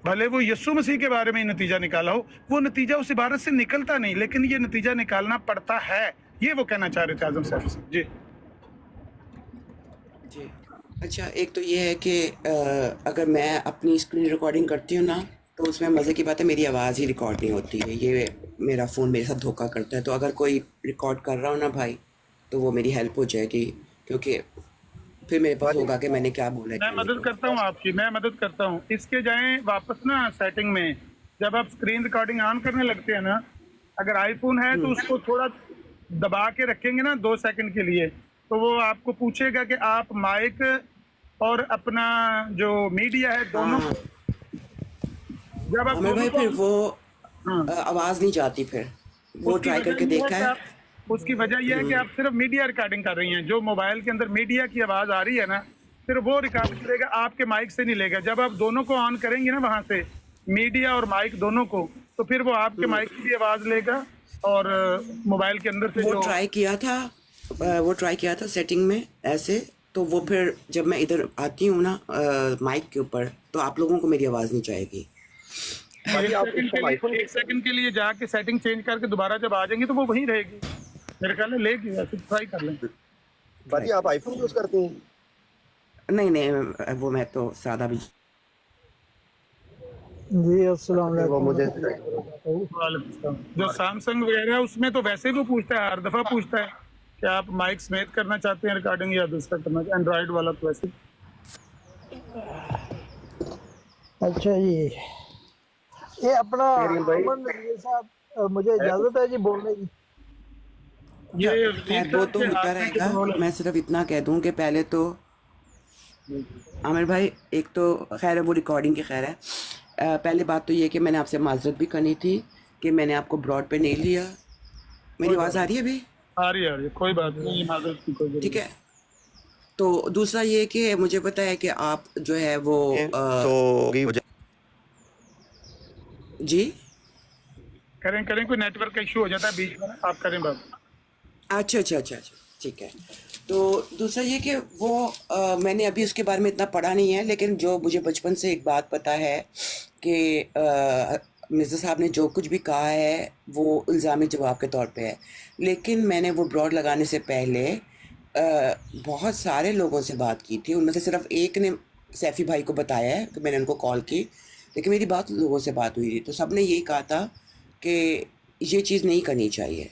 भले वो यस्सु मसीह के बारे में ही नतीजा निकाला हो, वो नतीजा उस इबारत से निकलता नहीं, लेकिन ये नतीजा निकालना पड़ता है। ये वो कहना चाह रहे थे आज़म सैफी साहब जी। जी अच्छा, एक तो ये है कि अगर मैं अपनी स्क्रीन रिकॉर्डिंग करती हूँ ना, तो उसमें मज़े की बात है मेरी आवाज़ ही रिकॉर्ड नहीं होती है। ये मेरा फ़ोन मेरे साथ धोखा करता है। तो अगर कोई रिकॉर्ड कर रहा हो ना भाई, तो वो मेरी हेल्प हो जाएगी, क्योंकि फिर मेरे पास होगा कि मैंने क्या बोला है। मैं मदद करता हूँ आपकी, मैं मदद करता हूँ। इसके जाएं वापस ना सेटिंग में, जब आप स्क्रीन रिकॉर्डिंग ऑन करने लगते हैं ना, अगर आईफोन है तो उसको थोड़ा दबा के रखेंगे ना 2 सेकंड के लिए, तो वो आपको पूछेगा कि आप माइक और अपना जो मीडिया है दोनों, जब आप हमें भाई दोनों फिर को, वो आवाज़ नहीं जाती, फिर वो उसकी ट्राई वजह करके ये देखा कि है। उसकी वजह यह है कि आप सिर्फ मीडिया रिकॉर्डिंग कर रही हैं। जो मोबाइल के अंदर मीडिया की आवाज़ आ रही है ना, फिर वो रिकॉर्ड करेगा, आपके माइक से नहीं लेगा। जब आप दोनों को ऑन करेंगे ना वहाँ से, मीडिया और माइक दोनों को, तो फिर वो आपके माइक की भी आवाज़ लेगा और मोबाइल के अंदर से वो जो ट्राई किया था सेटिंग में ऐसे, तो वो फिर जब मैं इधर आती हूँ ना माइक के ऊपर, तो आप लोगों को मेरी आवाज़ नहीं जाएगी। एक सेकंड के लिए जाके सेटिंग चेंज करके दोबारा जब आ जाएंगे तो वो वहीं रहेगी, मेरे ख्याल में लेगी। ऐसे ट्राई कर लें। बाकी आप आईफोन यूज करते हैं? नहीं, वो मैं तो सादा भी। जी अस्सलाम वो मुझे वालेकुम सलाम। जो सैमसंग वगैरह है उसमें तो वैसे भी पूछता है, हर दफ़ा पूछता है कि आप माइक समेत करना चाहते हैं रिकॉर्डिंग या दूसरा करना। एंड्रॉइड वाला तो वैसे। अच्छा जी, ये अपना अमन नज़ीर साहब, मुझे इजाज़त है जी बोलने की? ये खैर वो तो होता रहेगा। मैं सिर्फ इतना कह दूं कि पहले तो आमिर भाई, एक तो खैर वो रिकॉर्डिंग की खैर है, पहले बात तो ये कि मैंने आपसे माजरत भी करनी थी कि मैंने आपको ब्रॉड पे नहीं लिया। मेरी आवाज़ आ रही है अभी? आ रही है, कोई बात नहीं, माजरत की कोई ठीक है। तो दूसरा ये कि मुझे पता है कि आप जो है वो जी करें कोई नेटवर्क का इशू हो जाता है बीच में, आप करें बात। अच्छा, ठीक है। तो दूसरा ये कि वो मैंने अभी उसके बारे में इतना पढ़ा नहीं है, लेकिन जो मुझे बचपन से एक बात पता है कि मिर्ज़ा साहब ने जो कुछ भी कहा है वो इल्ज़ामी जवाब के तौर पे है। लेकिन मैंने वो ब्रॉड लगाने से पहले बहुत सारे लोगों से बात की थी। उनमें से सिर्फ एक ने सैफ़ी भाई को बताया है कि मैंने उनको कॉल की, लेकिन मेरी बात लोगों से बात हुई थी, तो सब ने यही कहा था कि ये चीज़ नहीं करनी चाहिए।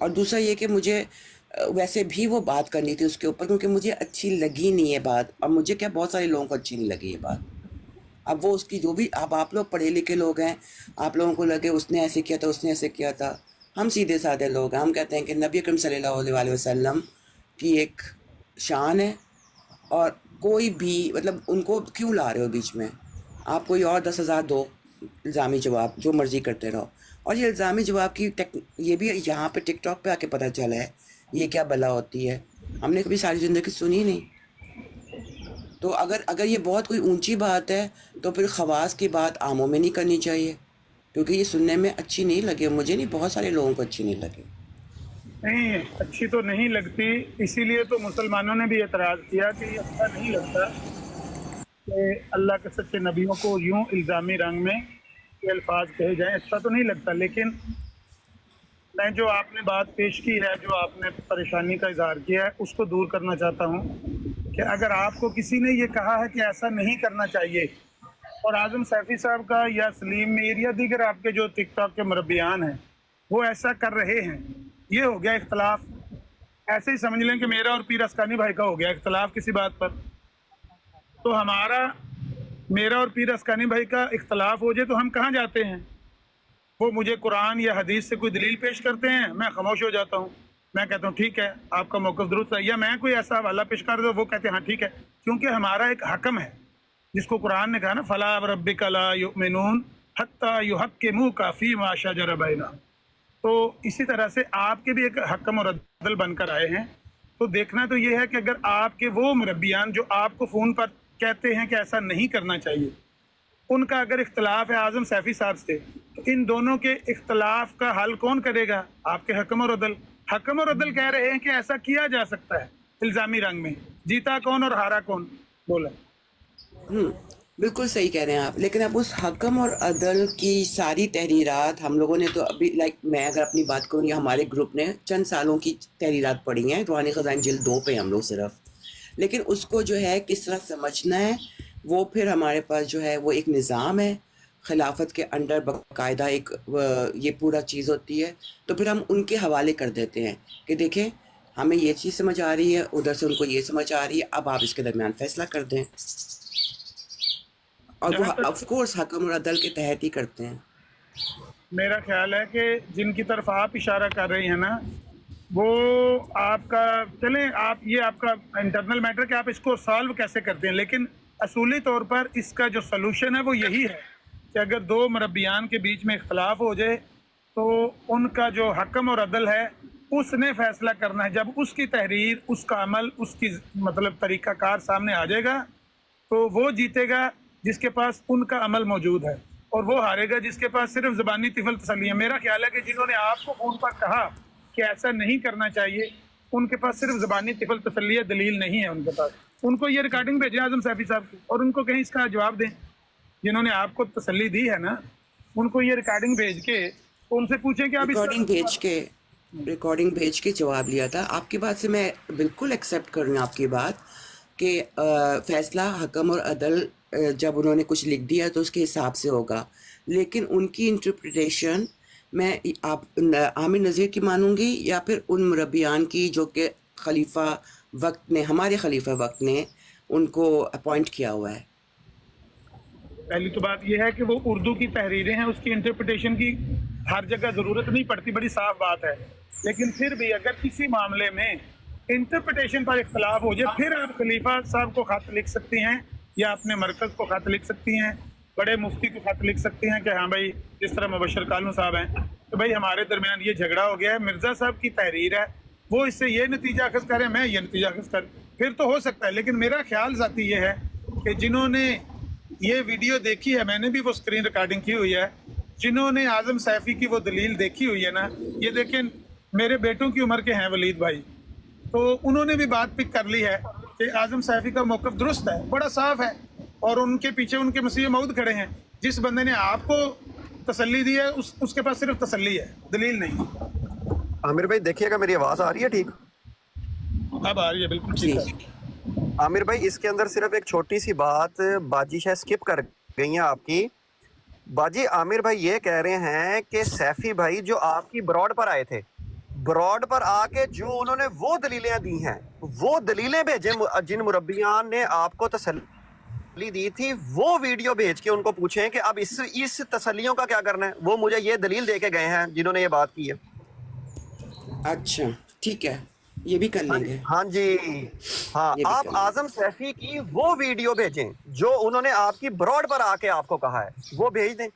और दूसरा ये कि मुझे वैसे भी वो बात करनी थी उसके ऊपर, क्योंकि मुझे अच्छी लगी नहीं है बात। अब मुझे क्या, बहुत सारे लोगों को अच्छी नहीं लगी ये बात। अब वो उसकी जो भी, अब आप लोग पढ़े लिखे लोग हैं, आप लोगों को लगे उसने ऐसे किया था, उसने ऐसे किया था। हम सीधे साधे लोग हैं, हम कहते हैं कि नबी अकरम सल्लल्लाहु अलैहि वसल्लम की एक शान है, और कोई भी मतलब उनको क्यों ला रहे हो बीच में? आप कोई और 10,000 दो इल्ज़ामी जवाब, जो मर्ज़ी करते रहो। और ये इल्ज़ामी जवाब की ये भी यहाँ पे टिकटॉक पे आके पता चला है ये क्या बला होती है। हमने कभी सारी ज़िंदगी सुनी नहीं। तो अगर ये बहुत कोई ऊंची बात है तो फिर खवास की बात आमों में नहीं करनी चाहिए, क्योंकि ये सुनने में अच्छी नहीं लगे। मुझे नहीं, बहुत सारे लोगों को अच्छी नहीं लगी। नहीं, अच्छी तो नहीं लगती, इसीलिए तो मुसलमानों ने भी एतराज़ किया कि ये अच्छा नहीं लगता कि अल्लाह के सच्चे नबियों को यूं इल्ज़ामी रंग में ये अल्फाज कहे जाएं। अच्छा तो नहीं लगता, लेकिन मैं जो आपने बात पेश की है, जो आपने परेशानी का इजहार किया है, उसको दूर करना चाहता हूँ कि अगर आपको किसी ने ये कहा है कि ऐसा नहीं करना चाहिए, और आज़म सैफी साहब का या सलीम मीर या दीगर आपके जो टिकटॉक के मुरब्बियान हैं वो ऐसा कर रहे हैं, ये हो गया इख्तलाफ। ऐसे ही समझ लें कि मेरा और पीर अस्कानी भाई का हो गया इख्तलाफ किसी बात पर। तो मेरा और पीर अस्कानी भाई का इख्तलाफ हो जाए तो हम कहाँ जाते हैं? वो मुझे कुरान या हदीस से कोई दलील पेश करते हैं, मैं खामोश हो जाता हूँ। मैं कहता हूँ ठीक है, आपका मौक़िफ़ दुरुस्त है, या मैं कोई ऐसा हवाला पेश कर दो, वो कहते हैं हाँ ठीक है, क्योंकि हमारा एक हकम है जिसको कुरान ने कहा ना, फला रब्बिका ला युमिनून हत्ता युहक्किमूका फीमा शजर बैना। तो इसी तरह से आपके भी एक हकम और अदल बनकर आए हैं। तो देखना तो ये है कि अगर आपके वो मुरब्बियान जो आपको फ़ोन पर कहते हैं कि ऐसा नहीं करना चाहिए, उनका अगर इख्तलाफ है आज़म सैफी साहब से, तो इन दोनों के इख्तलाफ का हल कौन करेगा? आपके हकम और अदल। हकम और अदल कह रहे हैं कि ऐसा किया जा सकता है, इल्जामी रंग में, जीता कौन और हारा कौन, बोला। बिल्कुल सही कह रहे हैं आप, लेकिन अब उस हकम और अदल की सारी तहरीरात हम लोगों ने तो अभी मैं अगर अपनी बात करूँ या हमारे ग्रुप ने चंद सालों की तहरीरात पढ़ी हैं, रूहानी ख़ज़ाइन जिल्द 2 पे हम लोग सिर्फ, लेकिन उसको जो है किस तरह समझना है वो फिर हमारे पास जो है वो एक निज़ाम है खिलाफत के अंडर, बाकायदा एक ये पूरा चीज़ होती है, तो फिर हम उनके हवाले कर देते हैं कि देखें हमें ये चीज़ समझ आ रही है, उधर से उनको ये समझ आ रही है, अब आप इसके दरमियान फैसला कर दें, और वो ऑफ कोर्स हकम और अदल के तहत ही करते हैं। मेरा ख्याल है कि जिनकी तरफ आप इशारा कर रही हैं ना, वो आपका चलें, आप ये आपका इंटरनल मैटर कि आप इसको सॉल्व कैसे करते हैं, लेकिन असूली तौर पर इसका जो सलूशन है वो यही है कि अगर 2 मुरब्बियान के बीच में इख्तलाफ हो जाए तो उनका जो हकम और अदल है उसने फैसला करना है। जब उसकी तहरीर, उसका अमल, उसकी मतलब तरीक़ाकार सामने आ जाएगा तो वो जीतेगा जिसके पास उनका अमल मौजूद है, और वो हारेगा जिसके पास सिर्फ ज़बानी तिफल तसल्ली है। मेरा ख्याल है कि जिन्होंने आपको फ़ोन पर कहा कि ऐसा नहीं करना चाहिए, उनके पास सिर्फ ज़बानी तिफल तसल्ली है, दलील नहीं है उनके पास। उनको ये रिकॉर्डिंग भेजें आज़म सैफी साहब की, और उनको कहीं इसका जवाब दें। जिन्होंने आपको तसल्ली दी है ना, उनको ये रिकॉर्डिंग भेज के उनसे पूछें कि आप रिकॉर्डिंग भेज के जवाब लिया था। आपकी बात से मैं बिल्कुल एक्सेप्ट कर रही हूँ आपकी बात कि फ़ैसला हकम और अदल जब उन्होंने कुछ लिख दिया तो उसके हिसाब से होगा, लेकिन उनकी इंटरप्रिटेशन मैं आप आमिर नज़ीर की मानूंगी या फिर उन मुरब्बियान की जो कि खलीफा वक्त ने, हमारे खलीफा वक्त ने उनको अपॉइंट किया हुआ है। पहली तो बात यह है कि वो उर्दू की तहरीरें हैं, उसकी इंटरप्रिटेशन की हर जगह ज़रूरत नहीं पड़ती, बड़ी साफ बात है। लेकिन फिर भी अगर किसी मामले में इंटरप्रिटेशन पर इख्तलाफ हो जाए, फिर आप खलीफा साहब को खत लिख सकती हैं या अपने मरकज़ को खत लिख सकती हैं, बड़े मुफ्ती को खत लिख सकती हैं कि हाँ भाई, जिस तरह मुबशर कालू साहब हैं, तो भाई हमारे दरमियान ये झगड़ा हो गया है, मिर्ज़ा साहब की तहरीर है, वो इससे ये नतीजा अखज़ करें, मैं ये नतीजा अखज़ करें, फिर तो हो सकता है। लेकिन मेरा ख्याल ज़ाती ये है कि जिन्होंने ये वीडियो देखी है, मैंने भी वो स्क्रीन रिकॉर्डिंग की हुई है, जिन्होंने आज़म सैफ़ी की वो दलील देखी हुई है ना, ये देखें मेरे बेटों की उम्र के हैं वलीद भाई, तो उन्होंने भी बात पिक कर ली है कि आज़म सैफ़ी का मौक़िफ़ दुरुस्त है, बड़ा साफ है, और उनके पीछे उनके मसीह मऊद खड़े हैं। जिस बंदे ने आपको तसल्ली दी है उसके पास सिर्फ तसल्ली है, दलील नहीं। आमिर भाई देखिएगा, मेरी आवाज़ आ रही है ठीक? अब आ रही है, बिल्कुल ठीक है। आमिर भाई इसके अंदर सिर्फ एक छोटी सी बात बाजी शायद स्किप कर गई है आपकी। बाजी आमिर भाई ये कह रहे हैं कि सैफी भाई जो आपकी ब्रॉड पर आए थे, ब्रॉड पर आके जो उन्होंने वो दलीलें दी हैं, वो दलीलें भेजे जिन मुरब्बियान ने आपको तसल्ली दी थी, वो वीडियो भेज के उनको पूछें कि अब इस तसल्लियों का क्या करना है। वो मुझे ये दलील दे के गए हैं जिन्होंने ये बात की है। अच्छा ठीक है, ये भी कर लेंगे। हाँ जी, हाँ, आप आज़म सैफी की वो वीडियो भेजें जो उन्होंने आपकी ब्रॉड पर आके आपको कहा है, वो भेज दें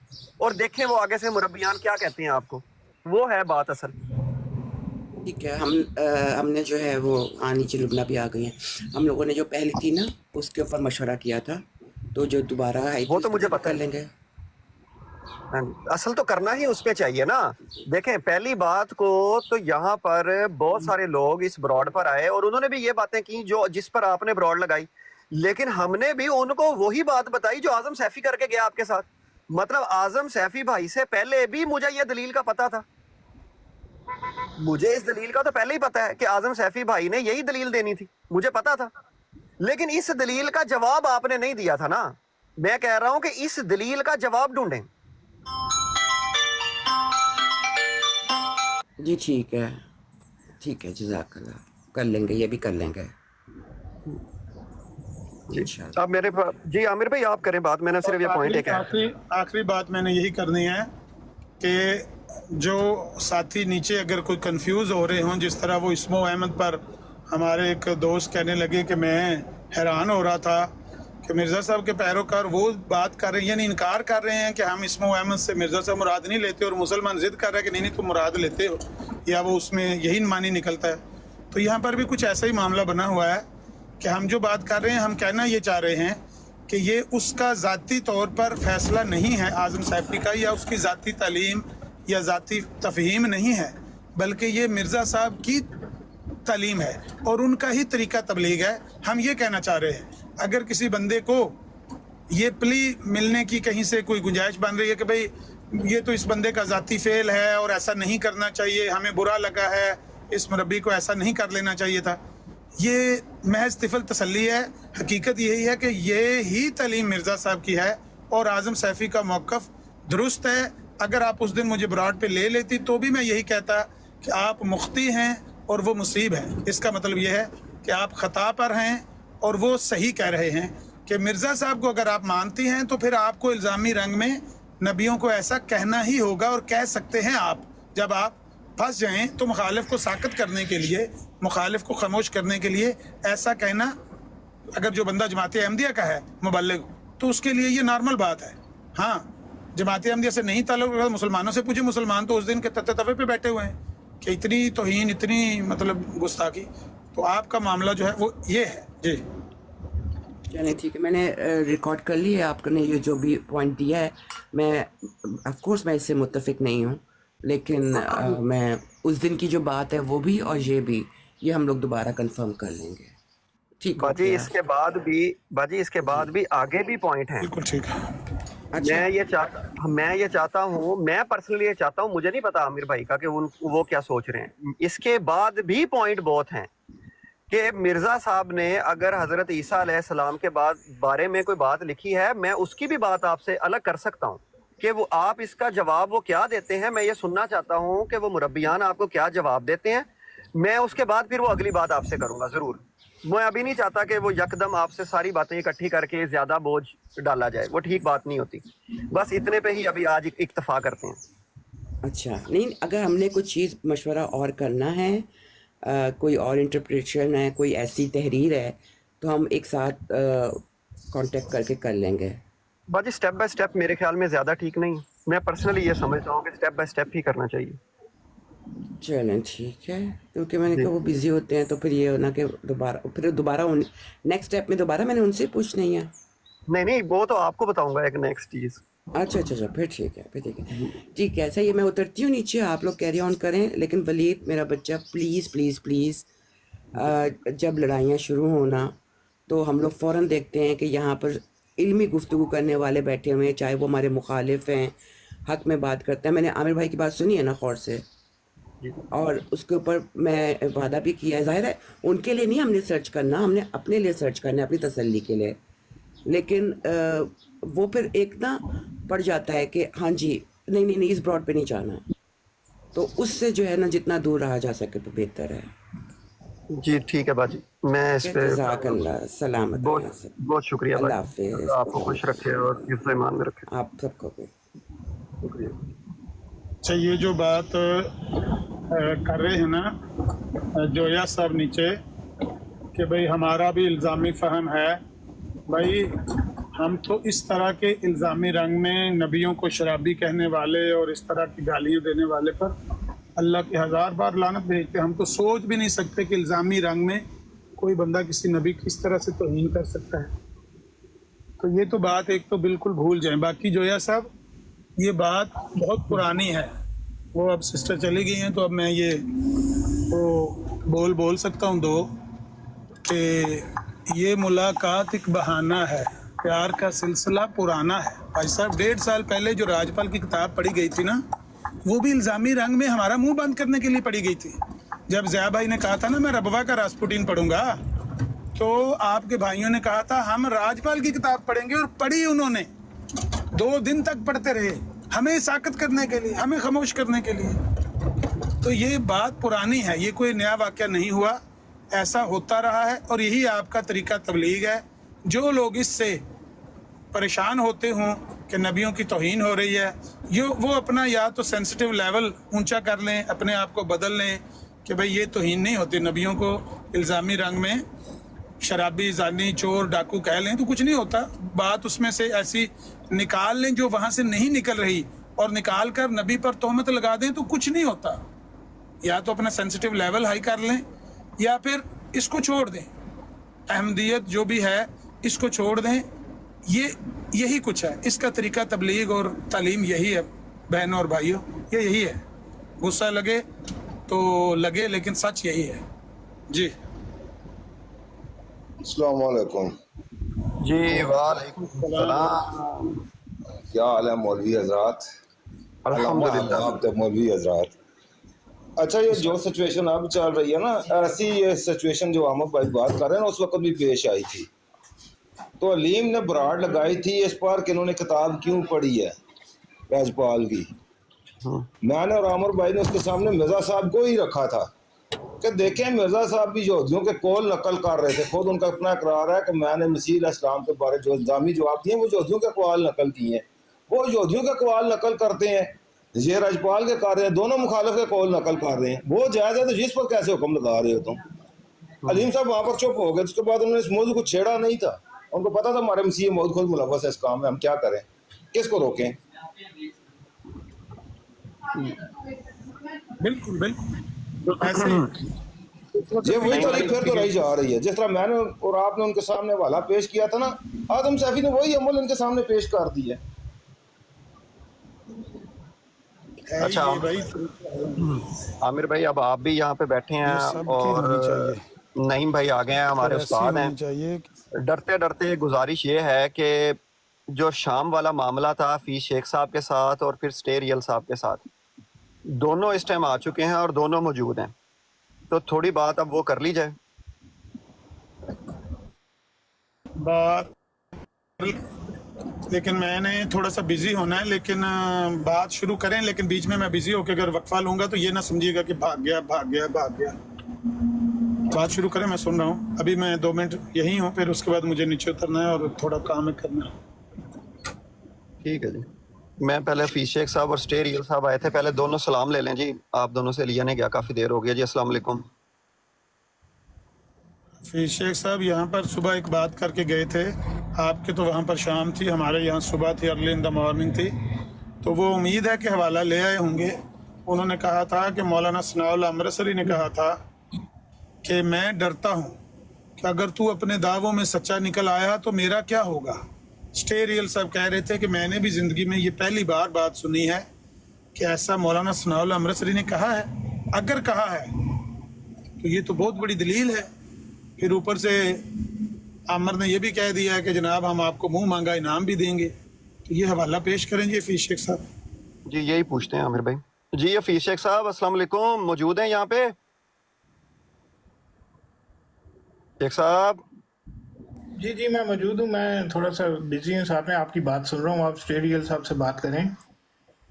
और देखें वो आगे से मुरब्बियान क्या कहते हैं आपको। वो है बात असल। ठीक है, हमने जो है वो नीचे लुबना भी आ गई हैं। हम लोगों ने जो पहली थी ना उसके ऊपर मशवरा किया था, तो जो दोबारा आई वो तो मुझे पता कर लेंगे। असल तो करना ही उस पे चाहिए ना। देखें पहली बात को तो यहाँ पर बहुत सारे लोग इस ब्रॉड पर आए और उन्होंने भी ये बातें की जो जिस पर आपने ब्रॉड लगाई, लेकिन हमने भी उनको वही बात बताई जो आज़म सैफी करके गया आपके साथ। मतलब आज़म सैफी भाई से पहले भी मुझे ये दलील का पता था, मुझे इस दलील का तो पहले ही पता है कि आज़म सैफी भाई ने यही दलील देनी थी, मुझे पता था। लेकिन इस दलील का जवाब आपने नहीं दिया था ना। मैं कह रहा हूं कि इस दलील का जवाब ढूंढें। जी ठीक है, ठीक है, जज़ाकल्लाह, कर लेंगे, ये भी कर लेंगे। अब मेरे जी आमिर भाई आप करें बात, मैंने सिर्फ ये पॉइंट एक आखिरी बात मैंने यही करनी है कि जो साथी नीचे अगर कोई कंफ्यूज हो रहे हों, जिस तरह वो इस्मो अहमद पर हमारे एक दोस्त कहने लगे कि मैं हैरान हो रहा था कि मिर्ज़ा साहब के पैरोकार वो बात कर रहे हैं, यानी इनकार कर रहे हैं कि हम इस्मो अहमद से मिर्ज़ा साहब मुराद नहीं लेते, और मुसलमान जिद कर रहे हैं कि नहीं तुम मुराद लेते हो, या वो उसमें यही मानी निकलता है। तो यहाँ पर भी कुछ ऐसा ही मामला बना हुआ है कि हम जो बात कर रहे हैं, हम कहना ये चाह रहे हैं कि ये उसका ज़ाती तौर पर फैसला नहीं है आज़म सैफी का, या उसकी ज़ाती तालीम या ज़ाती तफ़हीम नहीं है, बल्कि ये मिर्ज़ा साहब की तालीम है और उनका ही तरीका तबलीग है। हम ये कहना चाह रहे हैं, अगर किसी बंदे को ये प्ली मिलने की कहीं से कोई गुंजाइश बन रही है कि भाई ये तो इस बंदे का ज़ाती फेल है और ऐसा नहीं करना चाहिए, हमें बुरा लगा है, इस मुरब्बी को ऐसा नहीं कर लेना चाहिए था, ये महज तिफल तसल्ली है। हकीकत यही है कि ये ही तालीम मिर्ज़ा साहब की है और आज़म सैफ़ी का मौक़िफ़ दुरुस्त है। अगर आप उस दिन मुझे ब्रॉड पे ले लेती तो भी मैं यही कहता कि आप मुख्ती हैं और वो मुसीब हैं। इसका मतलब ये है कि आप ख़ता पर हैं और वो सही कह रहे हैं कि मिर्ज़ा साहब को अगर आप मानती हैं तो फिर आपको इल्ज़ामी रंग में नबियों को ऐसा कहना ही होगा और कह सकते हैं आप। जब आप फंस जाएं तो मुखालिफ को साकत करने के लिए, मुखालिफ को खामोश करने के लिए ऐसा कहना, अगर जो बंदा जमात अहमदिया का है मुबल्लिग, तो उसके लिए ये नॉर्मल बात है। हाँ, जमात अहमदिया से नहीं ताल्लुक, मुसलमानों से पूछे, मुसलमान तो उस दिन के तवे पे बैठे हुए हैं कि इतनी तौहीन, इतनी मतलब गुस्ताखी। तो आपका मामला जो है वो ये है जी। चलिए ठीक है, मैंने रिकॉर्ड कर लिया आपने ये जो भी पॉइंट दिया है। मैं ऑफ कोर्स मैं इससे मुत्तफिक नहीं हूँ, लेकिन मैं उस दिन की जो बात है वो भी और ये भी, ये हम लोग दोबारा कंफर्म कर लेंगे। ठीक बाजी इसके बाद भी आगे भी पॉइंट है। बिल्कुल ठीक है। अच्छा, मैं ये चाहता हूँ, मैं पर्सनली ये चाहता हूँ, मुझे नहीं पता आमिर भाई का कि वो क्या सोच रहे हैं। इसके बाद भी पॉइंट बहुत हैं कि मिर्जा साहब ने अगर हजरत ईसा अलैहिस्सलाम के बारे में कोई बात लिखी है, मैं उसकी भी बात आपसे अलग कर सकता हूँ कि वो आप इसका जवाब वो क्या देते हैं। मैं ये सुनना चाहता हूँ कि वो मुरब्बियान आपको क्या जवाब देते हैं। मैं उसके बाद फिर वो अगली बात आपसे करूँगा ज़रूर। मैं अभी नहीं चाहता कि वो यकदम आपसे सारी बातें इकट्ठी करके ज़्यादा बोझ डाला जाए, वो ठीक बात नहीं होती। बस इतने पे ही अभी आज इक्तफा करते हैं। अच्छा, नहीं, अगर हमने कुछ चीज़ मशवरा और करना है, कोई और इंटरप्रिटेशन है, कोई ऐसी तहरीर है, तो हम एक साथ कांटेक्ट करके कर लेंगे। बाजी स्टेप बाय स्टेप मेरे ख्याल में ज़्यादा ठीक नहीं। मैं पर्सनली ये समझता हूँ कि स्टेप बाय स्टेप ही करना चाहिए। चलें ठीक है, क्योंकि मैंने कहा वो बिजी होते हैं तो फिर ये होना कि दोबारा नेक्स्ट स्टेप में दोबारा मैंने उनसे पूछना ही है। नहीं, वो तो आपको बताऊंगा एक नेक्स्ट चीज़। अच्छा, फिर ठीक है, ठीक है। ऐसा ही मैं उतरती हूँ नीचे, आप लोग कैरी ऑन करें। लेकिन वलीद मेरा बच्चा, प्लीज़ जब लड़ाइयाँ शुरू होना तो हम लोग फ़ौरन देखते हैं कि यहाँ पर इल्मी गुफ्तगू करने वाले बैठे हुए हैं, चाहे वो हमारे मुखालिफ हैं, हक में बात करते हैं। मैंने आमिर भाई की बात सुनी है ना गौर से, और उसके ऊपर मैं वादा भी किया है। ज़ाहिर है उनके लिए नहीं हमने सर्च करना, हमने अपने लिए सर्च करना है, अपनी तसल्ली के लिए। लेकिन वो फिर एक ना पड़ जाता है कि हाँ जी, नहीं इस ब्रॉड पे नहीं जाना, तो उससे जो है ना जितना दूर रहा जा सके तो बेहतर है। जी ठीक है बाजी, मैं इस पे जज़ाकल्लाह, सलामत, बहुत शुक्रिया। अल्लाह हाफ़िज़, आपको खुश रखे और हिफ्ज़ ईमान में रखे। आप सबको भी शुक्रिया। अच्छा, ये जो बात कर रहे हैं ना जोया साहब नीचे कि भाई हमारा भी इल्ज़ामी फ़हम है, भाई हम तो इस तरह के इल्ज़ामी रंग में नबियों को शराबी कहने वाले और इस तरह की गालियाँ देने वाले पर अल्लाह की 1000 बार लानत भेजते। हम तो सोच भी नहीं सकते कि इल्ज़ामी रंग में कोई बंदा किसी नबी की इस तरह से तौहीन कर सकता है। तो ये तो बात एक तो बिल्कुल भूल जाएं। बाकी जोया साहब, ये बात बहुत पुरानी है, वो अब सिस्टर चली गई हैं तो अब मैं ये वो बोल सकता हूँ दो कि ये मुलाकात एक बहाना है, प्यार का सिलसिला पुराना है। भाई साहब, 1.5 साल पहले जो राजपाल की किताब पढ़ी गई थी ना, वो भी इल्ज़ामी रंग में हमारा मुंह बंद करने के लिए पढ़ी गई थी। जब ज़िया भाई ने कहा था ना मैं रबवा का रास्पुटीन पढ़ूंगा, तो आपके भाइयों ने कहा था हम राजपाल की किताब पढ़ेंगे, और पढ़ी उन्होंने। 2 दिन तक पढ़ते रहे, हमें साकत करने के लिए, हमें खामोश करने के लिए। तो ये बात पुरानी है, ये कोई नया वाक़या नहीं हुआ, ऐसा होता रहा है और यही आपका तरीका तबलीग है। जो लोग इससे परेशान होते हों कि नबियों की तौहीन हो रही है, वो अपना या तो सेंसिटिव लेवल ऊंचा कर लें, अपने आप को बदल लें कि भाई ये तौहीन नहीं होती नबियों को। इल्ज़ामी रंग में शराबी, जानी, चोर, डाकू कह लें तो कुछ नहीं होता। बात उसमें से ऐसी निकाल लें जो वहाँ से नहीं निकल रही, और निकाल कर नबी पर तोहमत लगा दें तो कुछ नहीं होता। या तो अपना सेंसिटिव लेवल हाई कर लें या फिर इसको छोड़ दें, अहमदियत जो भी है इसको छोड़ दें। यही कुछ है, इसका तरीका तबलीग और तालीम यही है बहनों और भाइयों, यही है। गुस्सा लगे तो लगे, लेकिन सच यही है। जी अस्सलाम वालेकुम। जी वालेकुम सलाम। क्या हाल है मौलवी हजरात? अल्हम्दुलिल्लाह। आप तो मौलवी हजरात। अच्छा, ये जो सिचुएशन अब चल रही है ना, ऐसी ये सिचुएशन जो अहमद भाई बात कर रहे हैं ना, उस वक्त भी पेश आई थी। तो अलीम ने बराड़ लगाई थी इस पर कि इन्होंने किताब क्यों पढ़ी है राजपाल की। मैंने और आमिर भाई ने उसके सामने मिर्जा साहब को ही रखा था कि देखें, मिर्जा साहब भी यहूदियों के कौल नकल कर रहे थे। खुद उनका अपना इकरार है कि मैंने मसीह इस्लाम के बारे जो इल्जामी जवाब दिए वो यहूदियों के कवाल नकल किए हैं। वो यहूदियों के कवाल नकल करते हैं, ये राजपाल के कर रहे हैं, दोनों मुखालिफ के कौल नकल कर रहे हैं। वो जायज़ है तो जिस पर कैसे हुक्म लगा रहे हो तुम? अलीम साहब वहाँ पर चुप हो गए। उसके बाद उन्होंने इस मौजूद को छेड़ा नहीं था। उनको पता था हमारे मसीह मौत खुद मुलव्वस है इस काम में, हम क्या करें, किसको रोकें? बिल्कुल बिल्कुल ऐसे ये वही तारीख फिर दोहराई जा रही है। जिस तरह मैंने और आपने उनके सामने वाला पेश किया था ना, आदम सैफी ने वही अमल इनके सामने पेश कर दिया। अच्छा आमिर भाई, अब आप भी यहाँ पे बैठे हैं और नईम भाई आ गए हैं, हमारे उस्ताद हैं। डरते डरते गुजारिश ये है कि जो शाम वाला मामला था हफीज शेख साहब के साथ और फिर स्टे रियल साहब के साथ, दोनों इस टाइम आ चुके हैं और दोनों मौजूद हैं, तो थोड़ी बात अब वो कर ली जाए। बात, लेकिन मैंने थोड़ा सा बिजी होना है, लेकिन बात शुरू करें। लेकिन बीच में मैं बिजी होकर अगर वक्फा लूंगा तो ये ना समझिएगा कि भाग गया भाग गया भाग गया। बात शुरू करें, मैं सुन रहा हूँ। अभी मैं 2 मिनट यही हूँ, फिर उसके बाद मुझे नीचे उतरना है और थोड़ा काम है करना। ठीक है जी, मैं पहले हफीज शेख साहब और स्टे रियल साहब आए थे, पहले दोनों सलाम ले लें जी। आप दोनों से लिया नहीं गया, काफ़ी देर हो गया जी। अस्सलाम वालेकुम। हफीज शेख साहब यहाँ पर सुबह एक बात करके गए थे, आपके तो वहाँ पर शाम थी, हमारे यहाँ सुबह थी, अर्ली इन द मॉर्निंग थी। तो वो उम्मीद है कि हवाला ले आए होंगे। उन्होंने कहा था कि मौलाना सनाउल्लाह अमृतसरी ने कहा था कि मैं डरता हूँ कि अगर तू अपने दावों में सच्चा निकल आया तो मेरा क्या होगा। स्टे रियल साहब कह रहे थे कि मैंने भी ज़िंदगी में ये पहली बार बात सुनी है कि ऐसा मौलाना सनाउल्लाह अमृतसरी ने कहा है। अगर कहा है तो ये तो बहुत बड़ी दलील है। फिर ऊपर से आमिर ने यह भी कह दिया है कि जनाब हम आपको मुंह मांगा इनाम भी देंगे। तो ये हवाला पेश करेंगे हफीज शेख साहब जी। यही पूछते हैं आमिर भाई जी। हफीज शेख साहब अस्सलाम वालेकुम, मौजूद हैं यहाँ पे? शेख साहब जी जी मैं मौजूद हूँ। मैं थोड़ा सा बिजी हूँ, साथ में आपकी बात सुन रहा हूँ। आप स्टे रियल साहब से बात करें।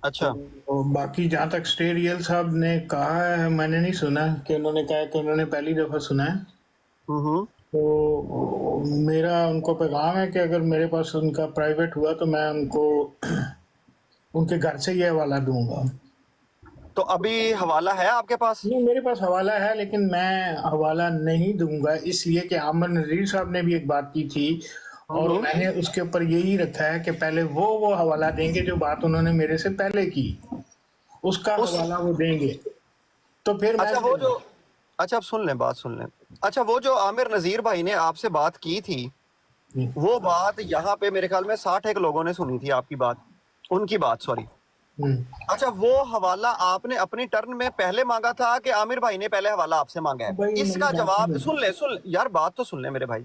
अच्छा, तो बाकी जहाँ तक स्टे रियल साहब ने कहा है, मैंने नहीं सुना कि उन्होंने कहा कि उन्होंने पहली दफ़ा सुना है। तो मेरा उनको पैगाम है कि अगर मेरे पास उनका प्राइवेट हुआ तो मैं उनको उनके घर से ये हवाला दूंगा। तो अभी हवाला है आपके पास? नहीं, मेरे पास हवाला है, लेकिन मैं हवाला नहीं दूंगा इसलिए कि आमिर नज़ीर साहब ने भी एक बात की थी और मैंने उसके ऊपर यही रखा है कि पहले वो हवाला देंगे जो बात उन्होंने मेरे से पहले की, उसका हवाला वो देंगे। तो फिर अच्छा वो जो, अच्छा आप सुन लें, बात सुन लें। अच्छा वो जो आमिर नज़ीर भाई ने आपसे बात की थी, वो बात यहाँ पे मेरे ख्याल में 61 लोगों ने सुनी थी आपकी बात, उनकी बात, सॉरी। अच्छा वो हवाला आपने अपनी टर्न में पहले मांगा था कि आमिर भाई ने पहले हवाला आपसे मांगा है? इसका जवाब सुन ले यार, बात तो सुन ले मेरे भाई।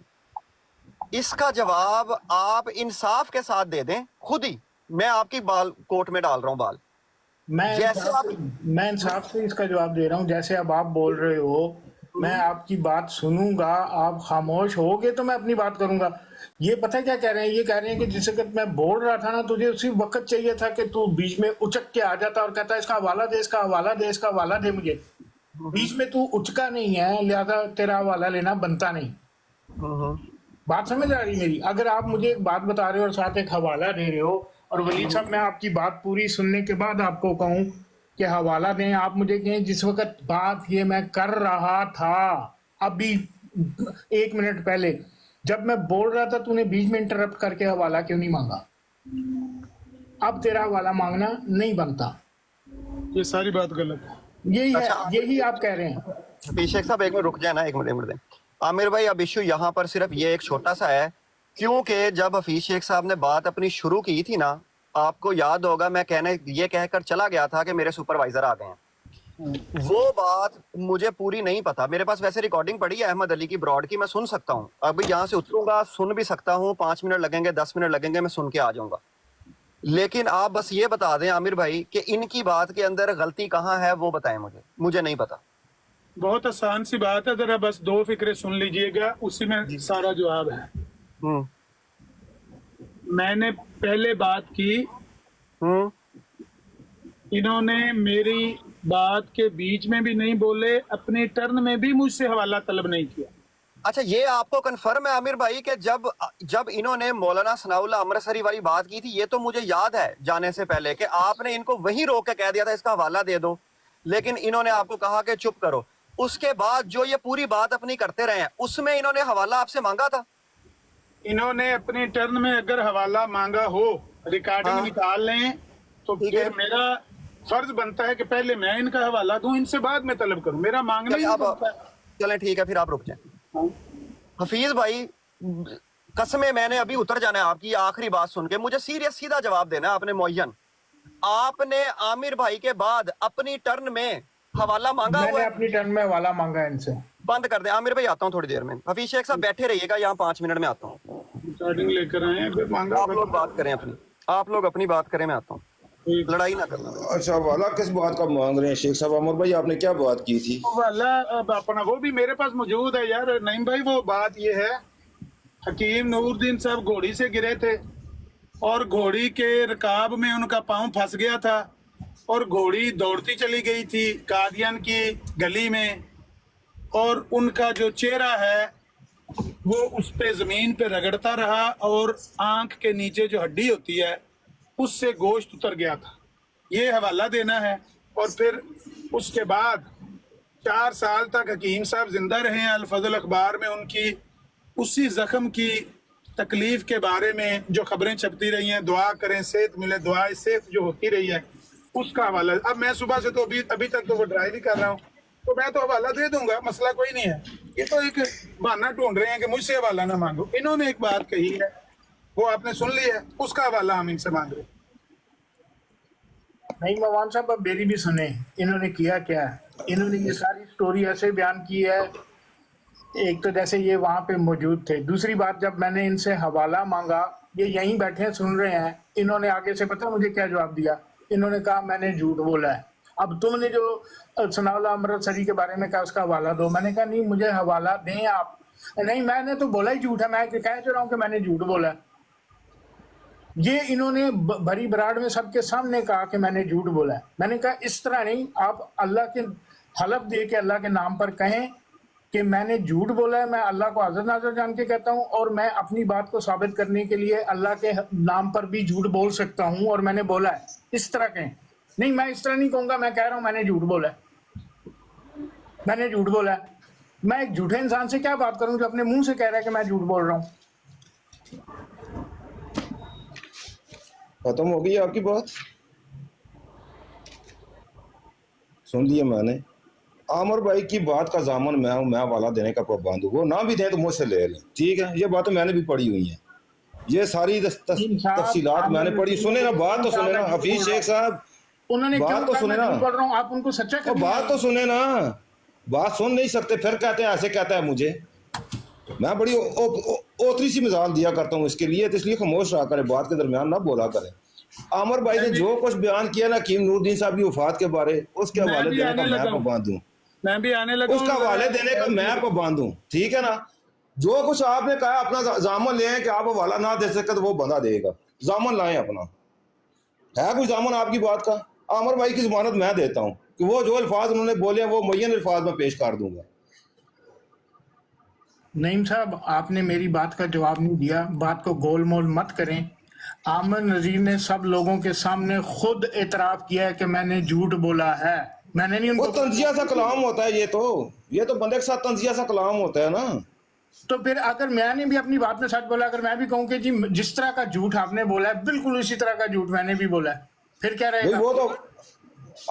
इसका जवाब आप इंसाफ के साथ दे दें खुद ही। मैं आपकी बाल कोर्ट में डाल रहा हूँ बाल। मैं इंसाफ से इसका जवाब दे रहा हूँ। जैसे अब आप बोल रहे हो, मैं आपकी बात सुनूंगा, आप खामोश होगे तो मैं अपनी बात करूंगा। ये पता है क्या कह रहे हैं? ये कह रहे हैं कि जिस वक्त मैं बोल रहा था ना, तुझे उसी वक्त चाहिए था कि तू बीच में उचक के आ जाता और कहता इसका हवाला दे, इसका हवाला दे, इसका हवाला दे मुझे। बीच में तू उचका नहीं है, लिहाजा तेरा हवाला लेना बनता नहीं। बात समझ आ रही मेरी? अगर आप मुझे एक बात बता रहे हो और साथ एक हवाला दे रहे हो, और वलीद साहब मैं आपकी बात पूरी सुनने के बाद आपको कहूं कि हवाला दें, आप मुझे कहें जिस वक्त बात ये मैं कर रहा था अभी 1 मिनट पहले जब मैं बोल रहा था, तूने बीच में इंटरप्ट करके हवाला क्यों नहीं मांगा? अब तेरा हवाला मांगना नहीं बनता। ये सारी बात गलत है। यही है, यही आप कह रहे हैं। शेख साहब एक मिनट रुक जाए ना, एक मिनट दें। आमिर भाई अब इशू यहाँ पर सिर्फ ये एक छोटा सा है, क्योंकि जब हफीज शेख साहब ने बात अपनी शुरू की थी ना, आपको याद होगा मैं ये कहकर चला गया था कि मेरे सुपरवाइजर आ गए हैं। वो बात मुझे पूरी नहीं पता, मेरे पास वैसे रिकॉर्डिंग पड़ी है अहमद अली की ब्रॉड की, मैं सुन सकता हूँ। अब यहाँ से उतरूंगा, सुन भी सकता हूँ, 5 मिनट लगेंगे, 10 मिनट लगेंगे, मैं सुन के आ जाऊंगा। लेकिन आप बस ये बता दें आमिर भाई कि इनकी बात के अंदर गलती कहाँ है, वो बताएं मुझे नहीं पता। बहुत आसान सी बात है, जरा बस 2 फिक्रे सुन लीजिएगा, उसी में सारा जवाब है। मैंने पहले बात की, इन्होंने मेरी बात के बीच में भी नहीं बोले, अपने टर्न में भी मुझसे हवाला तलब नहीं किया। अच्छा, ये आपको कंफर्म है आमिर भाई कि जब इन्होंने मौलाना सनाउल्लाह अमृतसरी वाली बात की थी, ये तो मुझे याद है जाने से पहले कि आपने इनको वहीं रोक के कह दिया था इसका हवाला दे दो, लेकिन इन्होंने आपको कहा कि चुप करो। उसके बाद जो ये पूरी बात अपनी करते रहे हैं, उसमें इन्होंने हवाला आपसे मांगा था? इन्होंने अपने टर्न में अगर हवाला मांगा हो, रिकॉर्डिंग निकाल लें, तो फिर मेरा फर्ज बनता है कि पहले मैं इनका हवाला दूं, इनसे बाद में तलब करूं। मेरा मांगना ही बनता है। चलें ठीक है, फिर आप रुक जाएं। हफीज भाई, कसमें मैंने अभी उतर जाना है आपकी आखिरी बात सुन के, मुझे सीरियस सीधा जवाब देना है आपने मुअय्यन। आपने आमिर भाई के बाद अपनी टर्न में हवाला मांगा हुआ है? मैंने अपनी टर्न में हवाला मांगा है इनसे। बंद कर दे आमिर भाई, आता हूँ थोड़ी देर में। हफीज शेख साहब बैठे रहिएगा यहाँ, 5 मिनट में आता हूँ। रिकॉर्डिंग लेकर आए, अगर मांगा आप लोग बात करें अपनी, आप लोग अपनी बात करें, मैं आता हूँ, लड़ाई ना करना। अच्छा, वाला किस बात का मांग रहे हैं शेख साहब? अमर भाई आपने क्या बात की थी? वाला अब अपना वो भी मेरे पास मौजूद है यार नईम भाई। वो बात ये है, हकीम नूरुद्दीन साहब घोड़ी से गिरे थे और घोड़ी के रकाब में उनका पाँव फंस गया था और घोड़ी दौड़ती चली गई थी कादियान की गली में, और उनका जो चेहरा है वो उस पे जमीन पे रगड़ता रहा और आंख के नीचे जो हड्डी होती है उससे गोश्त उतर गया था। ये हवाला देना है। और फिर उसके बाद 4 साल तक हकीम साहब जिंदा रहे हैं। अल फजल अखबार में उनकी उसी जख्म की तकलीफ के बारे में जो खबरें छपती रही हैं, दुआ करें सेहत मिले, दुआ सेहत जो होती रही है, उसका हवाला। अब मैं सुबह से तो अभी तक तो वो ड्राइव ही कर रहा हूँ, तो मैं तो हवाला दे दूंगा, मसला कोई नहीं है। ये तो एक बहाना ढूंढ रहे हैं कि मुझसे हवाला ना मांगो। इन्होंने एक बात कही है, वो आपने सुन ली है, उसका हवाला हम इनसे मांग रहे। नहीं मवान साहब, अब मेरी भी सुने, इन्होंने किया क्या है। इन्होंने ये सारी स्टोरी ऐसे बयान की है, एक तो जैसे ये वहां पे मौजूद थे। दूसरी बात, जब मैंने इनसे हवाला मांगा, ये यहीं बैठे सुन रहे हैं, इन्होंने आगे से पता मुझे क्या जवाब दिया? इन्होंने कहा मैंने झूठ बोला है। अब तुमने जो सनाउल्लाह अमृतसरी के बारे में कहा उसका हवाला दो। मैंने कहा नहीं, मुझे हवाला दें आप। नहीं, मैंने तो बोला ही झूठ है, मैं कह रहा हूँ कि मैंने झूठ बोला है। ये इन्होंने भरी बराड़ में सबके सामने कहा कि मैंने झूठ बोला है। मैंने कहा इस तरह नहीं, आप अल्लाह के हलफ दे के अल्लाह के नाम पर कहें कि मैंने झूठ बोला है। मैं अल्लाह को हाज़िर नाज़िर जान के कहता हूँ, और मैं अपनी बात को साबित करने के लिए अल्लाह के नाम पर भी झूठ बोल सकता हूँ, और मैंने बोला है। इस तरह कहें। नहीं, मैं इस तरह नहीं कहूँगा, मैं कह रहा हूँ मैंने झूठ बोला है, मैंने झूठ बोला है। मैं एक झूठे इंसान से क्या बात करूँ जो अपने मुंह से कह रहा है कि मैं झूठ बोल रहा हूँ। खत्म हो गई आपकी बात? सुन लिया मैंने। आमर भाई की बात का जामन मैं हूँ, मैं वाला देने का पाबंद हूँ। वो ना भी दें तो मुझसे ले लें, ठीक है? ये बातें मैंने भी पढ़ी हुई हैं, ये सारी तफसीलात मैंने पढ़ी। सुने ना, बात तो सुने ना हफीज शेख साहब, उन्होंने बात तो सुने ना। पढ़ रहा हूँ, आप उनको सच्चा कर, बात तो सुने ना। बात सुन नहीं सकते, फिर कहते हैं ऐसे कहता है मुझे। मैं बड़ी ओतरी सी मिसाल दिया करता हूँ इसके लिए, तो इसलिए खामोश रहा करें, बात के दरमियान ना बोला करें। आमर भाई ने जो कुछ बयान किया ना हकीम नूरुद्दीन साहब की वफात के बारे, उसके हवाले देने का मैं पाबंद हूँ। मैं भी आने लगा, उसका हवाले देने का मैं पाबंद हूँ, ठीक है ना? जो कुछ आपने कहा अपना जामन ले कि आप हवाला ना दे सके तो वो बंदा देगा। जामन लाएं अपना, है कोई जामन आपकी बात का? आमर भाई की जमानत मैं देता हूँ कि वो जो अल्फाज उन्होंने बोले वो मुय्यन अल्फाज में पेश कर दूंगा। नईम साहब, आपने मेरी बात का जवाब नहीं दिया। बात को गोल मोल मत करें। आमर नजीर ने सब लोगों के सामने खुद एतराफ किया है कि मैंने झूठ बोला है। मैंने नहीं उनको। तंजिया सा कलाम होता है ये तो बंदे के साथ तंजिया सा कलाम होता है ना। तो फिर अगर मैंने भी अपनी बात में सच बोला, अगर मैं भी कहूँ कि जी जिस तरह का झूठ आपने बोला है बिल्कुल उसी तरह का झूठ मैंने भी बोला है, फिर क्या रहेगा? वो तो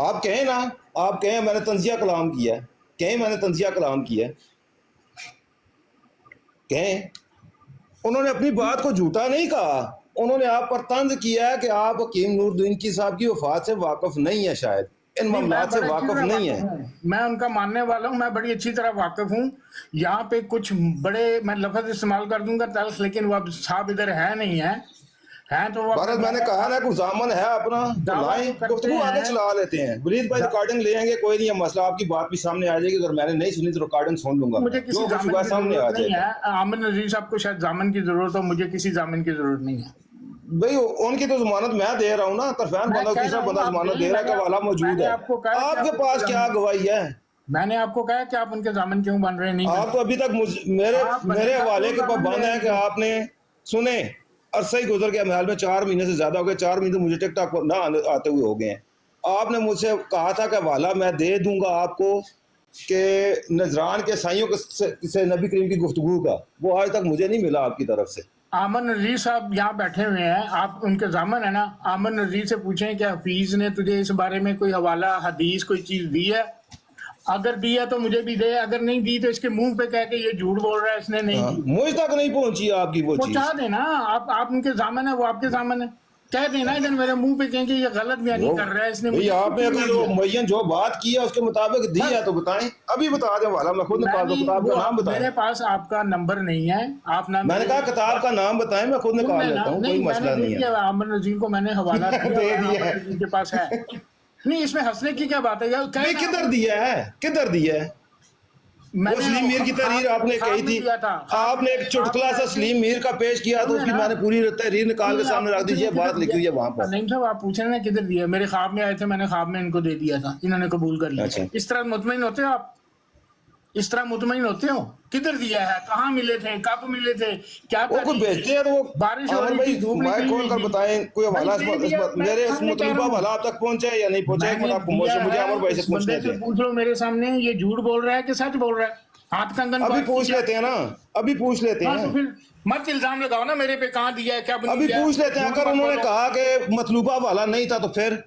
आप कहें ना, आप कहें मैंने तंजिया कलाम किया है, कहें मैंने तंजिया कलाम किया है, कहें। उन्होंने अपनी बात को झूठा नहीं कहा, उन्होंने आप पर तंज किया है कि आप हकीम नूरुद्दीन की साहब की वफात से वाकिफ नहीं है शायद, इन नहीं, मैं मामलात से बड़ी अच्छी वाकिफ तरह नहीं है। वाकिफ हूँ। मैं उनका मानने वाला हूँ, मैं बड़ी अच्छी तरह वाकिफ हूँ। यहाँ पे कुछ बड़े, मैं लफ्ज इस्तेमाल कर दूंगा तल्ख, लेकिन वो अब साहब इधर है नहीं है, हैं तो वो भारत अपना मैंने कहा ना कुछ जामन है अपना, तो दावा लाएं, जो करते गुफ्तगू आगे हैं, चला लेते हैं। वलीद भाई रिकॉर्डिंग लेंगे, कोई नहीं है मसला, आपकी बात भी सामने आ जाएगी। अगर मैंने नहीं सुनी तो रिकॉर्डिंग सुन लूंगा, मुझे जो किसी कुछ जामिन हुआ की सामने आ जरूरत नहीं जाएगा। है। आमिर नजीर साहब को शायद जामिन की जरूरत हो, मुझे किसी जामिन की जरूरत नहीं है। भाई उनकी तो जमानत मैं दे रहा हूँ ना, तरफान मैं बंदा कह तीसरा रहा हूँ बंदा आप जमानत नहीं, दे रहा है, हवाला मौजूद मैंने है। आपको कहा कि आपके आप पास उनके क्या जामिन- गवाही है? मैंने आपको कहा कि आप उनके जामिन क्यों बन रहे नहीं आप बन तो अभी तक मेरे आप बने मेरे का हवाले तो के जामिन पाबंद ले है कि रहे हो। आपने सुने, अरसा ही गुजर गया, महल में 4 महीने से ज्यादा हो गए, 4 महीने तो मुझे टिकटॉक पर ना आते हुए हो गए हैं। आपने मुझसे कहा था कि हवाला मैं दे दूंगा आपको कि नजरान के साइयों से नबी करीम की गुफ्तगू का, वो आज तक मुझे नहीं मिला आपकी तरफ से। आमर नजीर साहब यहाँ बैठे हुए हैं, आप उनके जामन है ना, आमर नजीर से पूछें कि हफीज ने तुझे इस बारे में कोई हवाला हदीस कोई चीज दी है, अगर दी है तो मुझे भी दे, अगर नहीं दी तो इसके मुंह पे कह के ये झूठ बोल रहा है इसने नहीं दी। मुझ तक नहीं पहुंची आपकी वो चीज। पहुंचा देना, आप उनके जामन है, वो आपके जामन है, कह देना इधर मेरे मुंह पे कहेंगे ये गलत बयानी कर रहा है इसने भाई मुझे आपने कुछ अगर नहीं जो दिया। मुय्यन जो बात की है उसके मुताबिक दी है तो बताएं, अभी बता दें वाला, मैं खुद निकाल दूं, किताब का नाम मेरे बताएं। पास आपका नंबर नहीं है, आप ना मैंने कहा किताब का नाम बताएं, मैं खुद निकाल लेता हूँ, कोई मसला नहीं है। आमर नजीर को मैंने हवाला दे दिया है। आमर नजीर के पास है। नहीं, इसमें हंसने की क्या बात है यार, भाई किधर दिया है, किधर दिया है? वो सलीम मीर की तहरीर आपने कही थी, आपने एक चुटकुला सा सलीम मीर का पेश किया, तो उसकी मैंने पूरी तहरीर निकाल के सामने रख दी, ये बात लिखी हुई है वहां पर। नहीं साहब, आप पूछ रहे हैं किधर दिया, मेरे ख्वाब में आए थे, मैंने ख्वाब में इनको दे दिया था, इन्होंने कबूल कर लिया। अच्छा। इस तरह मुतमईन होते हो आप, इस तरह मुतमईन होते हो? किधर दिया है, कहाँ मिले थे, कब मिले थे, क्या वो कोई भेजते हैं तो वो बारिश हो आमिर रही भाई थी, धूप माइक निकली खोल हुई कर थी। बताएं, कोई हवाला भाई दे दिया, मैं मेरे सामने कह मुतलबा रहा हूँ। वाला आप तक पहुंचा है या नहीं पहुंचा है? मैंने आपको दिया मुझे है, अमर भाई से इस पूछने बंदे से थे। पूछ लो मेरे सामने, ये झूठ बोल रहा है कि सच बोल रहा है, हाथ कंगन अभी बात पूछ किया। लेते हैं ना, अभी पूछ लेते हाँ, तो हैं, फिर मत इल्जाम लगाओ ना मेरे पे, कहाँ दिया है, क्या बनी अभी दिया है। पूछ लेते हैं। झूठ अगर मत उन्होंने बोलो। कहा कि मतलूबा वाला नहीं था तो फिर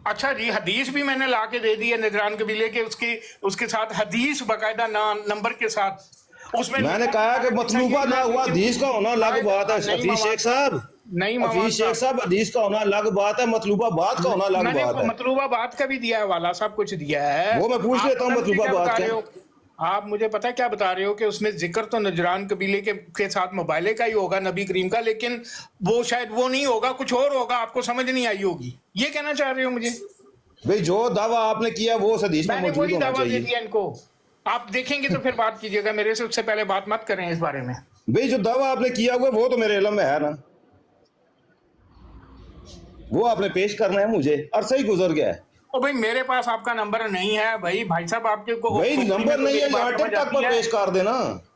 अच्छा जी, हदीस भी मैंने ला के दे दी है निगरान कबीले के, उसके साथ हदीस बाकायदा नंबर के साथ, उसमें मैंने कहा कि मतलूबा ना हुआ, हदीस का होना अलग बात है। नहीं, हफीज शेख साहब, नहीं मवाद हफीज शेख साहब, हदीस का होना अलग बात है, मतलूबा बात का होना अलग मैंने बात है। मतलूबा बात का भी दिया है, वाला सब कुछ दिया है। वो मैं पूछ आप लेता हूँ पता मुझे मतलूबा क्या बात बता क्या? रहे हो? आप मुझे पता है क्या बता रहे हो कि उसमें जिक्र तो नजरान कबीले के साथ मुबाले का ही होगा, नबी करीम का, लेकिन वो शायद वो नहीं होगा, कुछ और होगा, आपको समझ नहीं आई होगी, ये कहना चाह रहे हो मुझे? भाई जो दावा आपने किया वो उस हदीस में मैंने मौजूद वही होना दावा दे चाहिए। दिया इनको, आप देखेंगे तो फिर बात कीजिएगा मेरे से, उससे पहले बात मत करें इस बारे में। भाई जो दावा आपने किया हुआ वो तो मेरे इल्म में है ना, वो आपने पेश करना है मुझे, अरसा ही गुजर गया है। ओ भाई, मेरे पास आपका नंबर नहीं है भाई साहब, आपके को भाई नंबर नहीं है, यहाँ समझ टिकटॉक आती पर है? पेश कर देना।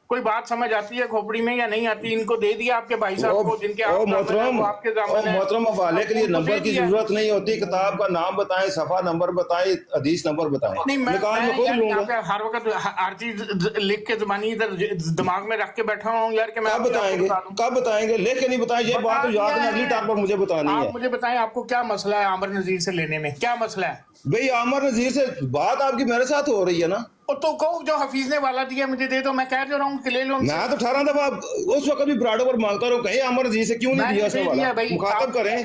कोई बात समझ आती है खोपड़ी में या नहीं आती? इनको दे दिया आपके भाई साहब को, जिनके ओ आप जामन हैं, मोहतरम, वो आपके ओ जामन हैं। मोहतरम, हवाले के लिए उनको नंबर दे की दिया। जरूरत नहीं होती, किताब का नाम बताएं, सफा नंबर बताएं, हदीस नंबर बताएं, नहीं, मैं निकाल में खुद यार यहाँ लूंगा। पे हर वक्त हर चीज लिख के जबानी इधर दिमाग में रख के बैठा हूँ यार, कि मैं कब आपको बताएंगे, बता दूं। कब बताएंगे? लेख के नहीं बताएं, ये बात तो याद में अगली टाइम पर मुझे बतानी है। आप मुझे बताएं, आपको क्या मसला है आमर नजीर से लेने में, क्या मसला है? भाई आमर नजीर से बात आपकी मेरे साथ हो रही है ना, तो कहो जो हफीज ने वाला दिया मुझे दे दो, मैं कह रहा हूँ कि ले लो। मैं तो 18 दफा उस वक्त भी बराडो पर मांगता रहा, कहीं आमर नजीर से क्यों नहीं दिया उसने वाला? मुखातब करें,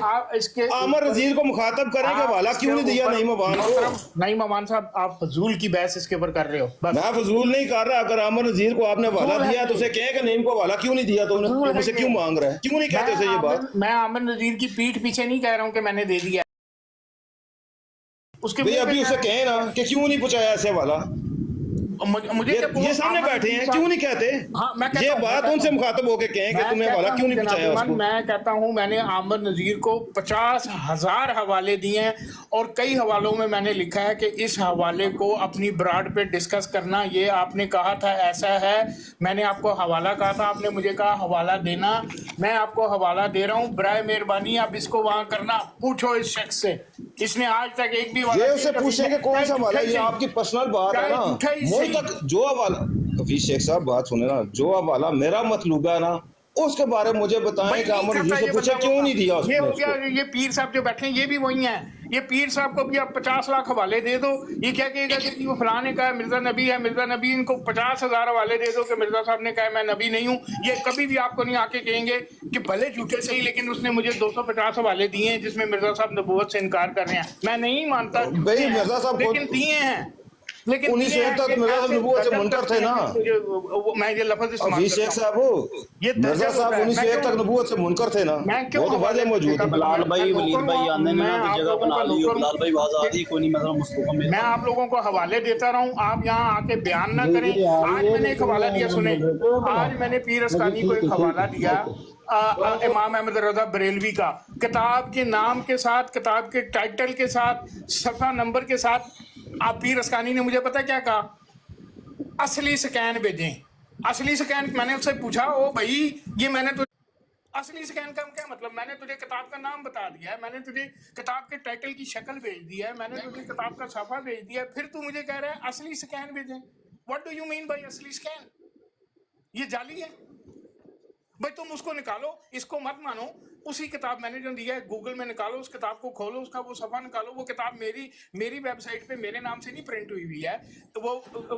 आमर नजीर को मुखातब करें कि वाला क्यों नहीं दिया नईम अमान को? नईम अमान साहब, आप फजूल की बहस इसके ऊपर कर रहे हो। बस मैं फजूल नहीं कर रहा, अगर आमर नजीर को आपने वाला दिया तो उसे कहें कि नईम को वाला क्यों नहीं दिया, तो मुझसे क्यों मांग रहा है, क्यों नहीं कहते उसे ये बात? मैं आमर नजीर की पीठ पीछे नहीं कह रहा हूँ कि मैंने दे दिया, उसके भाई अभी उसे कहें ना कि क्यों नहीं पूछा ऐसे वाला, मुझे ये सामने बैठे हैं, क्यों नहीं कहते? हाँ, मैं कहता ये हूँ, बात उनसे मुखातब होके कहें कि तुमने वाला क्यों नहीं पूछाया उसको? मैं कहता हूँ मैंने आमर नजीर को 50,000 हवाले दिए हैं, और कई हवालों में मैंने लिखा है कि इस हवाले को अपनी ब्राड पे डिस्कस करना, ये आपने कहा था ऐसा है, मैंने आपको हवाला कहा था, आपने मुझे कहा हवाला देना, मैं आपको हवाला दे रहा हूँ, बराए मेहरबानी आप इसको वहां करना, पूछो इस शख्स से, इसने आज तक एक भी ये उससे पूछेंगे कौन सा हवाला, ये आपकी पर्सनल बात है ना। मुझ तक जो हवाला, हफीज शेख साहब बात सुने ना, जो हवाला मेरा मतलूबा है ना उसके बारे में मुझे बताएं भाई कि नहीं अमर करता जी से ये पूछा बंदा क्यों वो नहीं दिया ये उसने हो गया। उसको। ये पीर साहब जो बैठे हैं ये भी वही हैं। ये पीर साहब को भी आप 50 लाख हवाले दे दो, ये क्या कहेगा कि वो फलां ने कहा मिर्जा नबी है, मिर्जा नबी, इनको 50,000 हवाले दे दो कि मिर्जा साहब ने कहा मैं नबी नहीं हूँ। ये कभी भी आपको नहीं आके कहेंगे कि भले झूठे सही लेकिन उसने मुझे 250 हवाले दिए हैं जिसमें मिर्जा साहब नबूवत से इनकार कर रहे हैं। मैं नहीं मानता झूठे भाई हैं, मिर्जा साहब लेकिन खुद दिए हैं, लेकिन 19 दिए हैं तक कि मिर्जा साहब ऐसे नबूवत से दजल मुनकर करते थे हैं ना। कि मुझे मैं ये लफ्ज इस्तेमाल हफीज शेख करता हूँ। साहब, ये मिर्जा दजल साहब होता है। 19 मैं तक क्यों नबूवत से मुनकर थे ना, मैं क्यों वो तो हवाले वादे देने मौजूद का है। बिलाल भाई, वलीद नौकर भाई हूँ, आने ने मैं ना तो आप जगह लोगों बना का ली हो। नौकर बिलाल भाई हूँ आजाद ही कोई नहीं, मतलब मुस्तफा मेरे मैं आप लोगों को हवाले देता रहूं, आप यहाँ आके बयान ना करें। जी आ रही आज है, मैंने एक लेकिन हवाला दिया, सुने, मॉडरेटर आज मैंने पीर अच्छा अस्कानी को ठीक है, एक ठीक हवाला है, दिया ओके। इमाम अहमद रजा बरेलवी का, किताब के नाम के साथ, किताब के टाइटल के साथ, सफा नंबर के साथ। आप पीर अस्कानी ने मुझे पता क्या कहा, असली स्कैन भेजें। असली स्कैन मैंने उससे पूछा, ओ भाई ये मैंने तो असली स्कैन का क्या मतलब, मैंने तुझे किताब का नाम बता दिया है, मैंने तुझे किताब के टाइटल की शक्ल भेज दी है, मैंने तुझे किताब का सफा भेज दिया है, फिर तू मुझे कह रहा है असली स्कैन भेजें। What do you mean by असली स्कैन? ये जाली है भाई, तुम उसको निकालो, इसको मत मानो। उसी किताब मैंने जो दिया है गूगल में निकालो, उस किताब को खोलो, उसका वो सफा निकालो। वो किताब मेरी वेबसाइट पे मेरे नाम से नहीं प्रिंट हुई हुई है, तो वो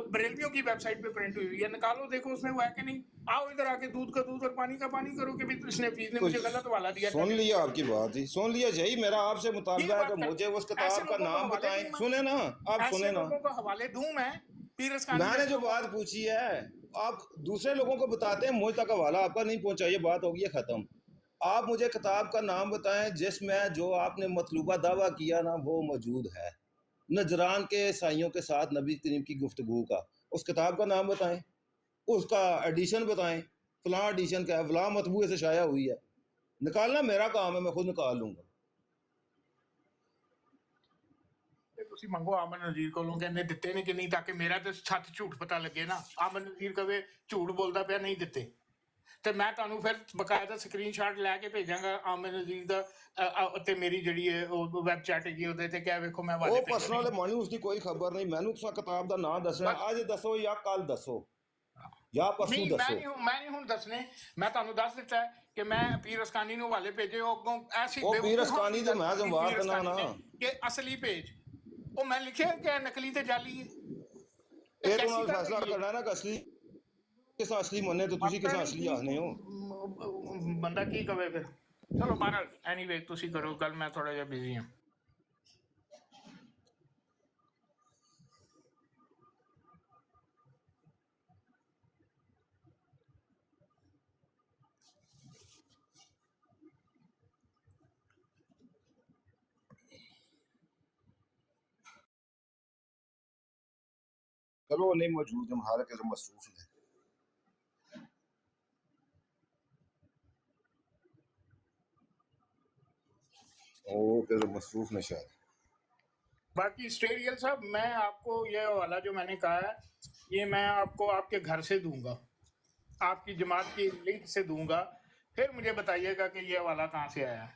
बरेलवियों की वेबसाइट पे प्रिंट हुई हुई है। निकालो, देखो उसमें वो है कि नहीं। आओ इधर आके दूध का दूध और पानी का पानी करो कि भी इसने फीस ने तो मुझे गलत वाला दिया। सुन लिया आपकी बात ही, सुन लिया। यही मेरा आपसे ये मुतालबा है बात कि कर, मुझे उस ऐसे किताब का लोगों को नाम हवाले बताएं। दूं मैं, सुने ना, आप ऐसे सुने ना, लोगों को हवाले दूं मैं। पीर अस्कानी मैंने जो जैसे बात पूछी है, आप दूसरे लोगों को बताते हैं, मुझ तक हवाला आपका नहीं पहुंचा, ये बात होगी खत्म। आप मुझे किताब का नाम बताएं जिसमें जो आपने मतलूबा दावा किया ना वो मौजूद है, नजरान के ईसाइयों के साथ नबी करीम की गुफ्तगू का। उस किताब का नाम बताएं, उसका एडिशन बताएं, फलां एडिशन का है, फलां मतबूए से शाया हुई है। निकालना मेरा काम है, मैं खुद निकाल लूंगा। ਤੁਸੀਂ ਮੰਗੋ ਆਮਨ ਨਜ਼ੀਰ ਕੋਲੋਂ, ਕਹਿੰਦੇ ਦਿੱਤੇ ਨੇ ਕਿ ਨਹੀਂ, ਤਾਂ ਕਿ ਮੇਰਾ ਤੇ ਸੱਚ ਝੂਠ ਪਤਾ ਲੱਗੇ ਨਾ। ਆਮਨ ਨਜ਼ੀਰ ਕਵੇ ਝੂਠ ਬੋਲਦਾ ਪਿਆ, ਨਹੀਂ ਦਿੱਤੇ, ਤੇ ਮੈਂ ਤੁਹਾਨੂੰ ਫਿਰ ਬਕਾਇਦਾ ਸਕਰੀਨਸ਼ਾਟ ਲੈ ਕੇ ਭੇਜਾਂਗਾ ਆਮਨ ਨਜ਼ੀਰ ਦਾ ਤੇ ਮੇਰੀ ਜਿਹੜੀ ਹੈ ਉਹ ਵੈਬ ਚੈਟ ਹੈਗੀ ਉਹਦੇ ਤੇ, ਕਿਆ ਵੇਖੋ ਮੈਂ ਵਾਲੇ ਉਹ ਪਰਸਨਲ ਮੈਨੂੰ ਉਸਦੀ ਕੋਈ ਖਬਰ ਨਹੀਂ, ਮੈਨੂੰ ਉਸ ਕਿਤਾਬ ਦਾ ਨਾਮ ਦੱਸਣਾ ਅੱਜ ਦੱਸੋ ਜਾਂ ਕੱਲ ਦੱਸੋ ਜਾਂ ਪਰਸੋਂ ਨਹੀਂ, ਦੱਸੋ। ਮੈਂ ਨਹੀਂ ਹੁਣ ਦੱਸਣੇ, ਮੈਂ ਤੁਹਾਨੂੰ ਦੱਸ ਦਿੱਤਾ ਹੈ ਕਿ ਮੈਂ ਪੀਰ अस्कानी ਨੂੰ ਹਵਾਲੇ ਭੇਜੇ। ਉਹ ਅੱਗੋਂ ਐਸੀ ਉਹ ਪੀਰ अस्कानी ਦੇ ਮੈਂ ਜਵਾਬ ਦੇਣਾ ਨਾ ਕਿ ਅਸਲੀ ਭੇਜ, ਉਹ ਮੈਂ ਲਿਖਿਆ ਕਿ ਨਕਲੀ ਤੇ ਜਾਲੀ ਹੈ। ਇਹ ਤੋਂ ਨਾਲ ਫੈਸਲਾ ਕਰਨਾ ਨਾ ਕਿ ਅਸਲੀ ਕਿਸ ਅਸਲੀ ਮੰਨੇ ਤੇ ਤੁਸੀਂ ਕਿਸ ਅਸਲੀ ਆਖਨੇ ਹੋ। ਬੰਦਾ ਕੀ ਕਵੇ ਫਿਰ। ਚਲੋ ਬਹਰਹਾਲ ਐਨੀਵੇ ਤੁਸੀਂ ਕਰੋ ਗੱਲ, ਮੈਂ ਥੋੜਾ ਜਿਹਾ ਬਿਜ਼ੀ ਹਾਂ। चलो नहीं मौजूद, हम हाल के मसरूफ है। ओ मसरूफ ने शायद। बाकी स्टेरियल साहब, मैं आपको ये वाला जो मैंने कहा है ये मैं आपको आपके घर से दूंगा, आपकी जमात की लिंक से दूंगा, फिर मुझे बताइएगा कि ये वाला कहाँ से आया है।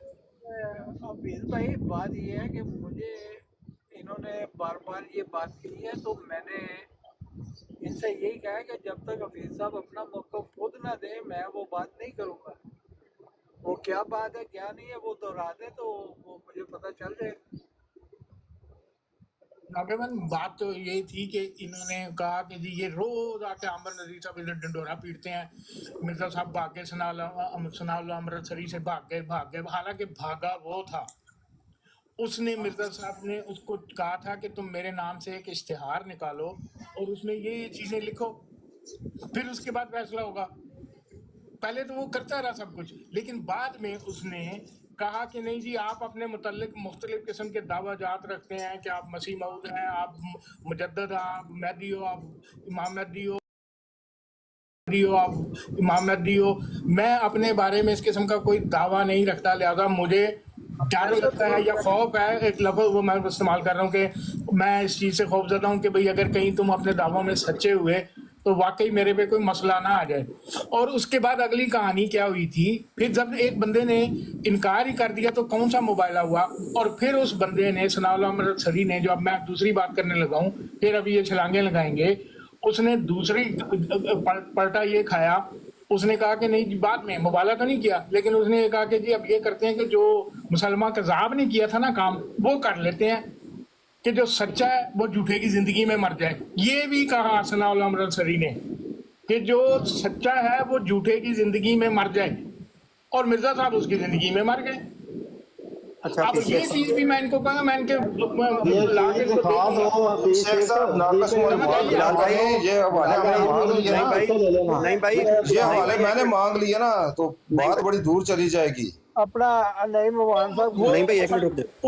हफीज भाई, बात ये है कि मुझे इन्होंने बार बार ये बात की है, तो मैंने इनसे यही कहा है कि जब तक हफीज साहब अपना मौक़िफ़ खुद ना दे मैं वो बात नहीं करूँगा। वो क्या बात है क्या नहीं है वो दोहरा दे तो वो मुझे पता चल जाएगा। नागेवन, बात तो यही थी कि इन्होंने कहा कि जी ये रोज आके आमर नजीर साहब इधर डंडोरा पीटते हैं, मिर्जा साहब भाग गए सनाउल्लाह अमृतसरी से, भाग गए। हालांकि भागा वो था, उसने मिर्जा साहब ने उसको कहा था कि तुम मेरे नाम से एक इश्तिहार निकालो और उसमें ये चीजें लिखो, फिर उसके बाद फैसला होगा। पहले तो वो करता रहा सब कुछ, लेकिन बाद में उसने कहा कि नहीं जी आप अपने मुतल्लिक मुख्तलिफ किस्म के दावाजात रखते हैं कि आप मसीह मऊद हैं, आप मुजद्दद, आप महदी हो, आप इमाम महदी हो, आप इमाम महदी हो। मैं अपने बारे में इस किस्म का कोई दावा नहीं रखता, लिहाजा मुझे डर लगता है या खौफ है, एक लफ्ज़ वो मैं इस्तेमाल कर रहा हूँ कि मैं इस चीज़ से खौफजदा हूँ कि भाई अगर कहीं तुम अपने दावों में सच्चे हुए तो वाकई मेरे पे कोई मसला ना आ जाए। और उसके बाद अगली कहानी क्या हुई थी, फिर जब एक बंदे ने इनकार ही कर दिया तो कौन सा मुबाइला हुआ, और फिर उस बंदे ने सनाउल्लाह अमृतसरी ने, जो अब मैं दूसरी बात करने लगा हूँ, फिर अभी ये छलांगे लगाएंगे, उसने दूसरी पलटा ये खाया उसने कहा कि नहीं जी, बाद में मुबाला तो नहीं किया, लेकिन उसने कहा कि जी अब ये करते हैं कि जो मुसलमान कज़ाब ने किया था ना काम, वो कर लेते हैं कि जो सच्चा है वो झूठे की जिंदगी में मर जाए। ये भी कहा सनाउल्लाह अमृतसरी ने कि जो सच्चा है वो झूठे की जिंदगी में मर जाए, और मिर्जा साहब उसकी जिंदगी में मर गए। अच्छा अब ये चीज भी मैं इनको कहूँगा, मैं इनके ला के इनको शेख साहब नाकस बिलाल भाई, ये हवाले हमने मांग लिए नहीं ना, भाई, नहीं भाई, ये हवाले मैंने मांग लिए ना, तो बात बड़ी दूर चली जाएगी। अपना नहीं मवान साहब नहीं भाई, एक मिनट रुक जाओ।